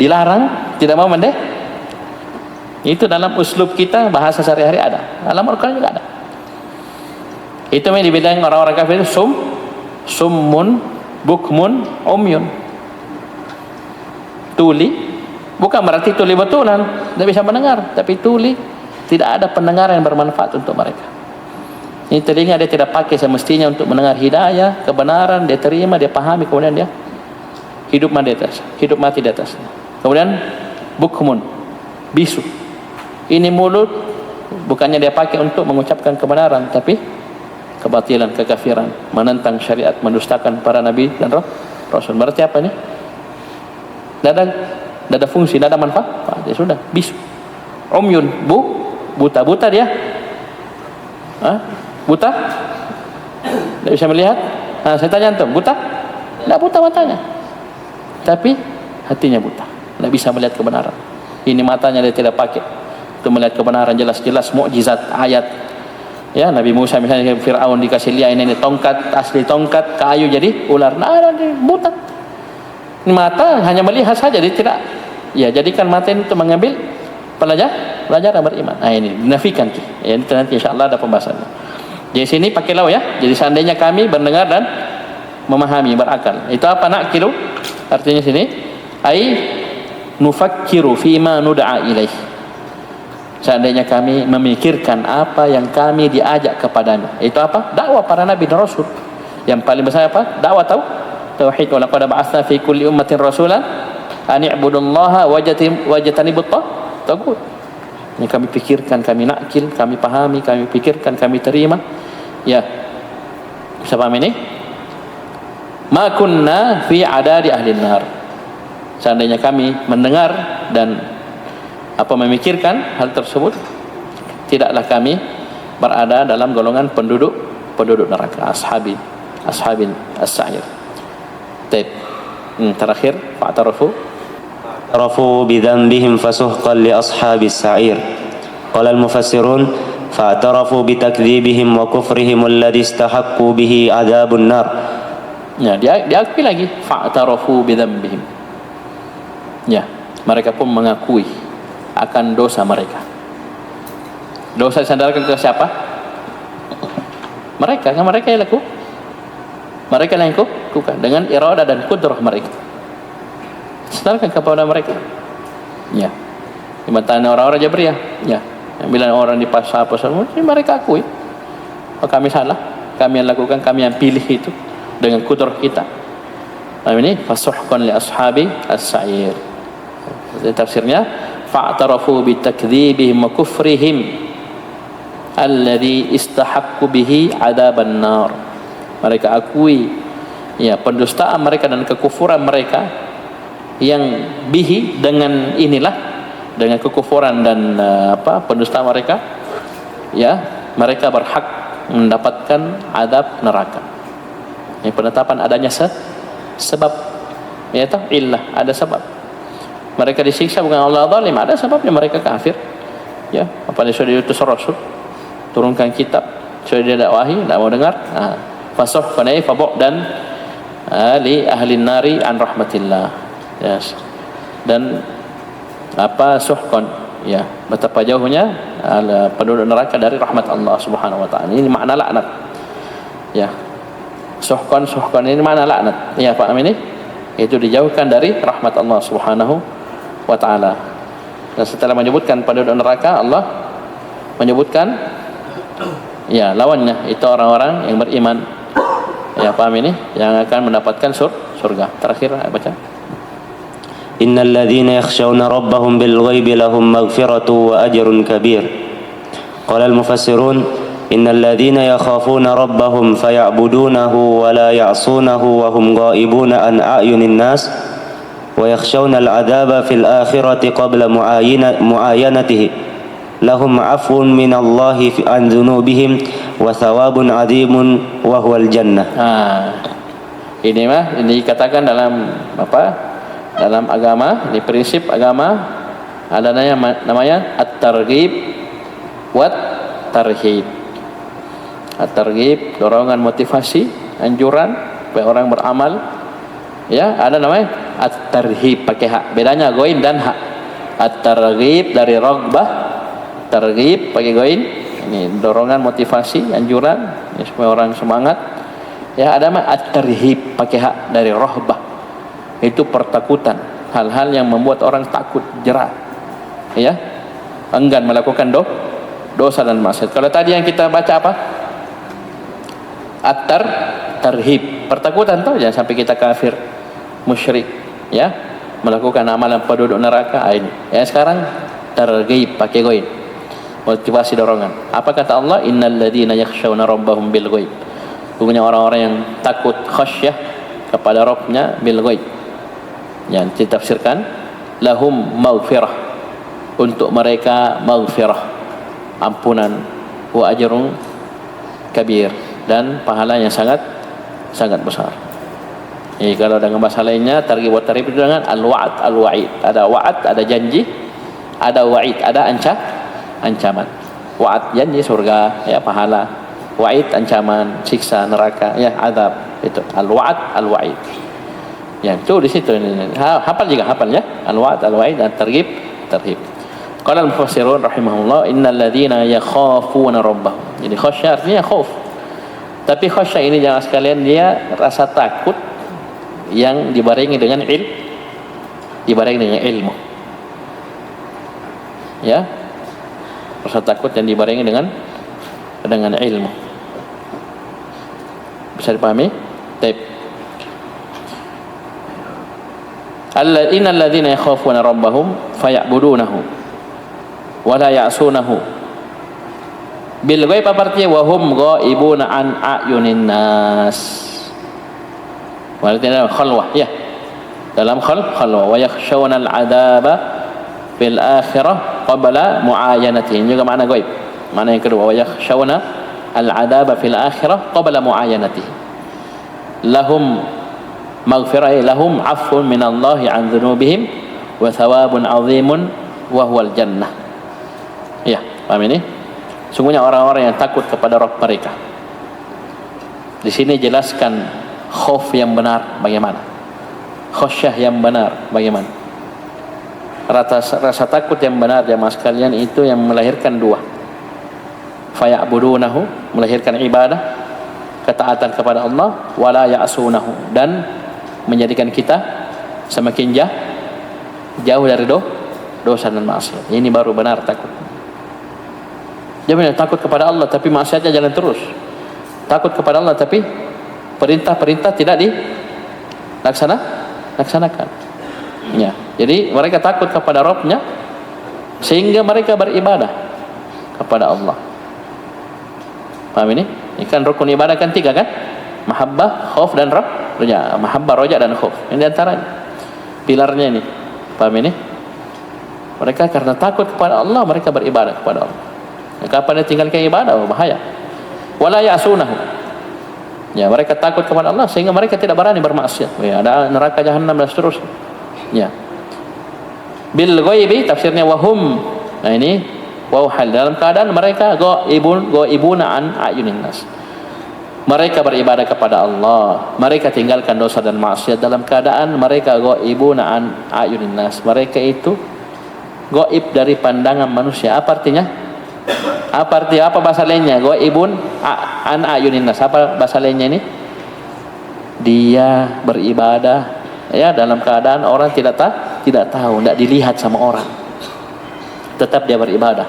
dilarang, tidak mau Itu dalam uslub kita, bahasa sehari-hari ada. Dalam Al-Quran juga ada. Itu yang dibilang orang-orang kafir itu summun, bukmun, umyun. Tuli, bukan berarti tuli betulan, tidak bisa mendengar, tapi tuli, tidak ada pendengaran yang bermanfaat untuk mereka. Ini telinga dia tidak pakai semestinya untuk mendengar hidayah, kebenaran, dia terima, dia pahami, kemudian dia hidup mati di atas. Kemudian bukmun, bisu. Ini mulut, bukannya dia pakai untuk mengucapkan kebenaran, tapi kebatilan, kekafiran, menentang syariat, mendustakan para nabi dan rasul. Berarti apa ini? Tidak ada fungsi, tidak ada manfaat. Dia sudah bisu. Umyun, buta dia. Buta? Tidak bisa melihat. Saya tanya antum, buta? Tidak buta matanya, tapi hatinya buta. Tidak bisa melihat kebenaran. Ini matanya dia tidak pakai untuk melihat kebenaran, jelas-jelas mukjizat, ayat. Ya, Nabi Musa misalnya Fir'aun dikasih lihat ini tongkat, asli tongkat, kayu jadi ular. Nah, dia buta. Ini mata hanya melihat saja, dia tidak. Ya, jadikan mata ini untuk mengambil pelajaran beriman. Nah, ini dinafikan. Ya, ini nanti insya-Allah ada pembahasannya. Di sini pakai lau ya. Jadi seandainya kami mendengar dan memahami, berakal. Itu apa nakilu? Artinya sini ai nufakkiru fima nud'a ilaih. Seandainya kami memikirkan apa yang kami diajak kepadanya. Itu apa? Dakwah para nabi dan rasul. Yang paling besar apa? Dakwah tauhid. Wa laqad ba'atsna fi kulli ummatin rasulan an i'budullaha wajtanibut taghut. Ini kami pikirkan, kami nakil, kami pahami, kami pikirkan, kami terima. Ya. Bisa paham ini? Ma kunna fi adadi ahli nar. Seandainya kami mendengar dan memikirkan hal tersebut, tidaklah kami berada dalam golongan penduduk neraka, ashabin as-sa'ir. Terakhir fa'tarafu
bidhanbihim fasuhqan li ashabis sa'ir. Qala al-mufassirun fa'tarafu bitakdzibihim wa kufrihim alladhi istahaqqu bihi adzabun nar.
Ya, diakui lagi fa'tarafu bidhanbihim. Ya, mereka pun mengakui akan dosa mereka. Dosa disandarkan ke siapa? Mereka yang lakukan. Mereka yang lakukan dengan iradah dan kudrah mereka. Sandarkan kepada mereka. Ya. Dimana orang-orang Jabriyah, ya. Yang bilang orang di pasar ini mereka akui. Oh, kami salah, kami yang lakukan, kami yang pilih itu dengan kudrah kita. Nah, ini fasuhqan li ashabi as-sa'ir. Tafsirnya fa'tarafu bitakdzibihim wa kufrihim alladhi istahaqqu bihi adaban nar. Mereka akui ya pendustaan mereka dan kekufuran mereka yang bihi dengan inilah, dengan kekufuran dan pendustaan mereka, ya mereka berhak mendapatkan adab neraka. Ini penetapan adanya sebab, ya tahu illah, ada sebab. Mereka disiksa bukan Allah zalim, ada sebabnya mereka kafir. Ya, apa dia sudah diutus Rasul, turunkan kitab, sudah dia dakwahi, tidak mau dengar. Fasuh fanai fabu dan li ahli nari an rahmatillah. Yes. Dan suhqan, ya, betapa jauhnya penduduk neraka dari rahmat Allah Subhanahu wa taala. Ini makna laknat. Ya. Suhqan ini makna laknat. Ya, paham ini? Itu dijauhkan dari rahmat Allah Subhanahu wa ta'ala. Dan setelah menyebutkan penduduk neraka, Allah menyebutkan ya lawannya, itu orang-orang yang beriman. Ya, paham ini? Yang akan mendapatkan surga. Terakhir baca.
Innal ladzina yakhshawna rabbahum bil ghaibi lahum maghfiratu wa ajrun kabir. Qala al-mufassirun innal ladzina yakhafuna rabbahum faya'budunahu wa la ya'sunahu wa hum ghaibuna an a'yunin nas wa yakhshawna al-'adaba fil akhirati qabla mu'ayanatihi lahum 'afwun min Allahi an dzunubihim wa thawabun 'adzimun wa huwal jannah.
Ini dikatakan dalam dalam agama, ini prinsip agama, ada namanya at-targhib wa tarhib. At-targhib, dorongan, motivasi, anjuran supaya orang beramal. Ya, ada namanya at-tarhib pakai hak. Bedanya ghain dan hak. At-targhib dari raghbah, targhib pakai ghain, ini dorongan, motivasi, anjuran ya, supaya orang semangat. Ya, ada mah at-tarhib pakai hak dari rahbah, itu pertakutan, hal-hal yang membuat orang takut, jerah, ya, enggan melakukan dosa dan maksiat. Kalau tadi yang kita baca apa? At-tarhib, pertakutan tuh, jangan sampai kita kafir, musyrik, ya, melakukan amalan penduduk neraka. Ini ya, sekarang targhib pakai ghaib, motivasi, dorongan. Apa kata Allah? Innal ladzina yakhshawna rabbahum bil ghaib, sungguhnya orang-orang yang takut khasyah kepada Rabbnya bil ghaib, yang ditafsirkan lahum maghfirah, untuk mereka maghfirah, ampunan, wa ajrun kabir, dan pahala yang sangat besar. Jadi kalau dengan bahasa lainnya targhib wa tarhib itu dengan al-wa'd, al-wa'id. Ada wa'ad, ada janji, ada wa'id, ada ancaman. Wa'ad janji surga, ya, pahala. Wa'id ancaman, siksa neraka, ya, azab. Itu al-wa'd, al-wa'id. Ya, itu di situ. Hafal juga, hafal ya. Al-wa'd, al-wa'id, dan targhib, tarhib. Qala al-mufassirun rahimahullah, innal ladzina yakhafuna rabbahum. Jadi khasyah artinya khauf. Tapi khasyah ini jangan sekalian dia rasa takut yang dibarengi dengan ilmu. Ya. Rasa takut yang dibarengi dengan ilmu. Bisa dipahami? Baik. Innal ladzina yakhafuna rabbahum faya'budunahu wa la ya'sunahu bil ghaib, apa artinya? Wa hum ghaibuna an a'yunin nas. Berarti dalam khalwah, ya, dalam khalwah. Wa yakhshawna al-'adaba fil akhirah qabla mu'ayanatihi, juga makna ghaib. Makna yang kedua, wa yakhshawna al-'adaba fil akhirah qabla mu'ayanatihi. Lahum maghfirah, lahum 'afwun minallahi 'an dhunubihim wa thawabun 'azimun wa huwal jannah. Ya, paham ini? Sungguhnya orang-orang yang takut kepada Rabb mereka. Di sini jelaskan khauf yang benar bagaimana, khasyah yang benar bagaimana. Rasa takut yang benar jemaah sekalian itu yang melahirkan dua. Faya'budunahu, melahirkan ibadah, ketaatan kepada Allah, wala ya'sunahu, dan menjadikan kita semakin jauh dari dosa dan maksiat. Ini baru benar takut. Jangan takut kepada Allah tapi maksiatnya jalan terus. Takut kepada Allah tapi perintah-perintah tidak dilaksanakan. Ya, jadi mereka takut kepada Rabbnya sehingga mereka beribadah kepada Allah. Paham ini? Ini kan rukun ibadah kan 3 kan? Mahabbah, khauf, dan roja. Mahabbah, roja, dan khauf. Ini antaranya pilarnya ini. Paham ini? Mereka karena takut kepada Allah mereka beribadah kepada Allah. Kapan dia tinggalkan ibadah, bahaya. Wala ya'sunahu. Ya, mereka takut kepada Allah sehingga mereka tidak berani bermaksiat. Ya, ada neraka jahanam dan seterusnya. Ya. Bil ghaibi tafsirnya wahum. Nah, ini waw hal, dalam keadaan mereka ghaibuna an ayunin nas. Mereka beribadah kepada Allah, mereka tinggalkan dosa dan maksiat dalam keadaan mereka ghaibuna an ayunin nas. Mereka itu gaib dari pandangan manusia. Apa artinya? Apa bahasa lainnya? Ghaibun an ayunin nas. Apa bahasa lainnya ini? Dia beribadah ya dalam keadaan orang tidak tahu, tidak dilihat sama orang. Tetap dia beribadah.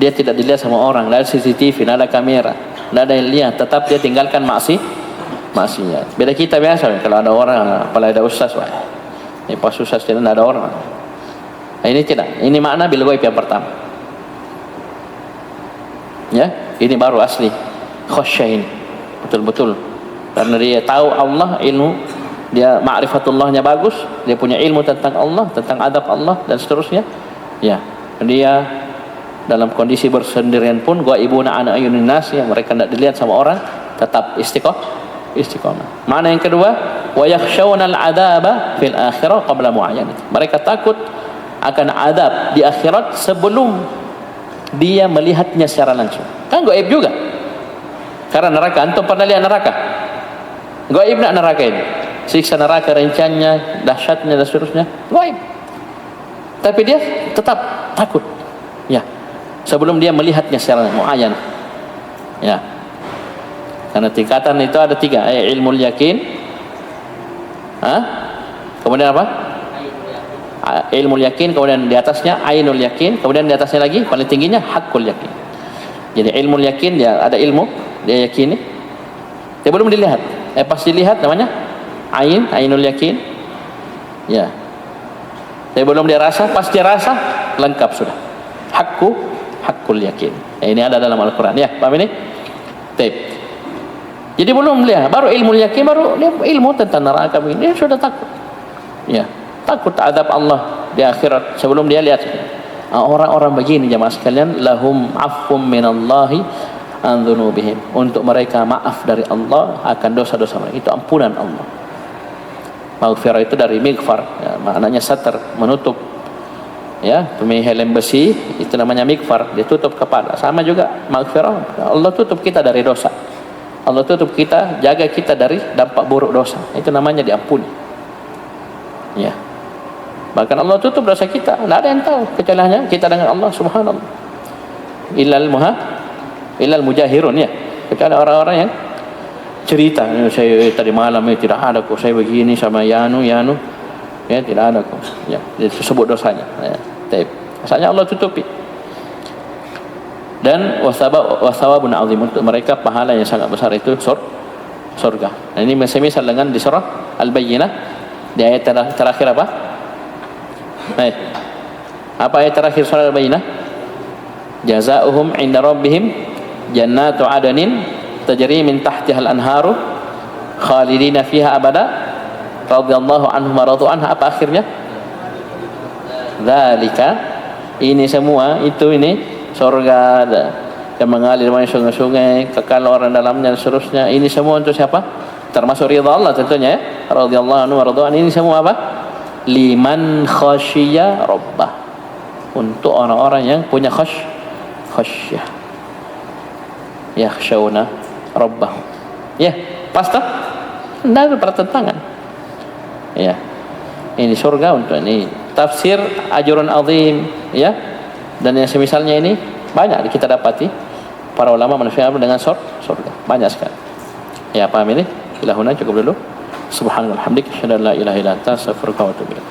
Dia tidak dilihat sama orang, tidak ada CCTV, tidak ada kamera, tidak ada yang lihat, tetap dia tinggalkan maksiat. Beda kita biasa, kalau ada orang, apalagi ada ustaz, ini pas ustaz tidak ada orang. Nah, ini tidak. Ini makna bil ghaib yang pertama. Ya, ini baru asli khasyah ini. Betul-betul. Karena dia tahu Allah, ilmu, dia ma'rifatullahnya bagus, dia punya ilmu tentang Allah, tentang adab Allah dan seterusnya. Ya, dia dalam kondisi bersendirian pun ghaibuna an ayunin nas, yang mereka tidak dilihat sama orang, tetap istiqamah. Makna yang kedua, wa yakhshawna al-'adaba fil akhirah qabla mu'ayanati. Mereka takut akan adab di akhirat sebelum dia melihatnya secara langsung. Kan gaib juga. Karena neraka, antum pernah lihat neraka? Gaib nak neraka ini? Siksa neraka, rencanya, dahsyatnya dan seterusnya, gaib. tapi dia tetap takut. Ya. Sebelum dia melihatnya secara muayyan. Ya. Karena tingkatan itu ada 3, ilmul yakin. Kemudian apa? Ilmul yakin, kemudian di atasnya ainul yakin, kemudian di atasnya lagi paling tingginya hakul yakin. Jadi ilmul yakin dia ada ilmu, dia yakini. Dia belum dilihat. Pas dilihat namanya ainul yakin. Ya. Tapi belum dia rasa, pas dia rasa lengkap sudah. Hakul yakin. Ini ada dalam Al-Qur'an ya. Paham ini? Baik. Jadi belum lihat, baru ilmu yakin, baru dia ilmu tentang neraka ini, dia sudah takut. Ya, takut adab Allah di akhirat sebelum dia lihat. Orang-orang begini jemaah sekalian, lahum afum minallahi an dzunubihim. Untuk mereka maaf dari Allah akan dosa-dosa mereka. Itu ampunan Allah. Maghfirah itu dari mighfar, ya, maknanya satar, menutup. Ya, helm besi itu namanya mighfar, ditutup kepala. Sama juga maghfirah, Allah tutup kita dari dosa. Allah tutup kita, jaga kita dari dampak buruk dosa. Itu namanya diampuni. Ya. Bahkan Allah tutup dosa kita, tidak ada yang tahu kecuali hanya kita dengan Allah subhanallah. Illal mujahirun, ya. Kecuali orang-orang yang cerita, saya tadi malam tidak ada kok, saya begini sama Yanu, ya tidak ada kok. Ya, itu sebut dosanya. Ya. Asalnya Allah tutupi. Dan wasawabun azim, untuk mereka pahala yang sangat besar itu surga. Nah, ini semisal dengan di surah Al-Bayyinah di ayat terakhir apa? Apa ayat terakhir surah Al-Bayyinah? Jazaohum 'inda rabbihim jannatu 'adnin tajri min tahtiha al-anharu khalidina fiha abada radhiyallahu anhum wa radu anha. Apa akhirnya? Dzalika, ini semua itu ini surga yang mengalir dari sungai-sungai, kekal orang dalamnya dan seterusnya. Ini semua untuk siapa? Termasuk ridha Allah tentunya, ya. Radhiyallahu anhu wa radwan. Ini semua apa? Liman khasyiya rabbah. Untuk orang-orang yang punya khasyah. Yakhshawna rabbah. Ya, pas tak? Tidak ada pertentangan. Ya. Ini surga untuk ini. Tafsir ajrun azim, ya. Dan yang semisalnya ini banyak kita dapati para ulama manusia dengan surga banyak sekali. Ya, paham ini? Ilahuna cukup dulu. Subhanallah, hamdik, asyhadu an la ilaha illa anta, astaghfiruka wa atubu ilaik.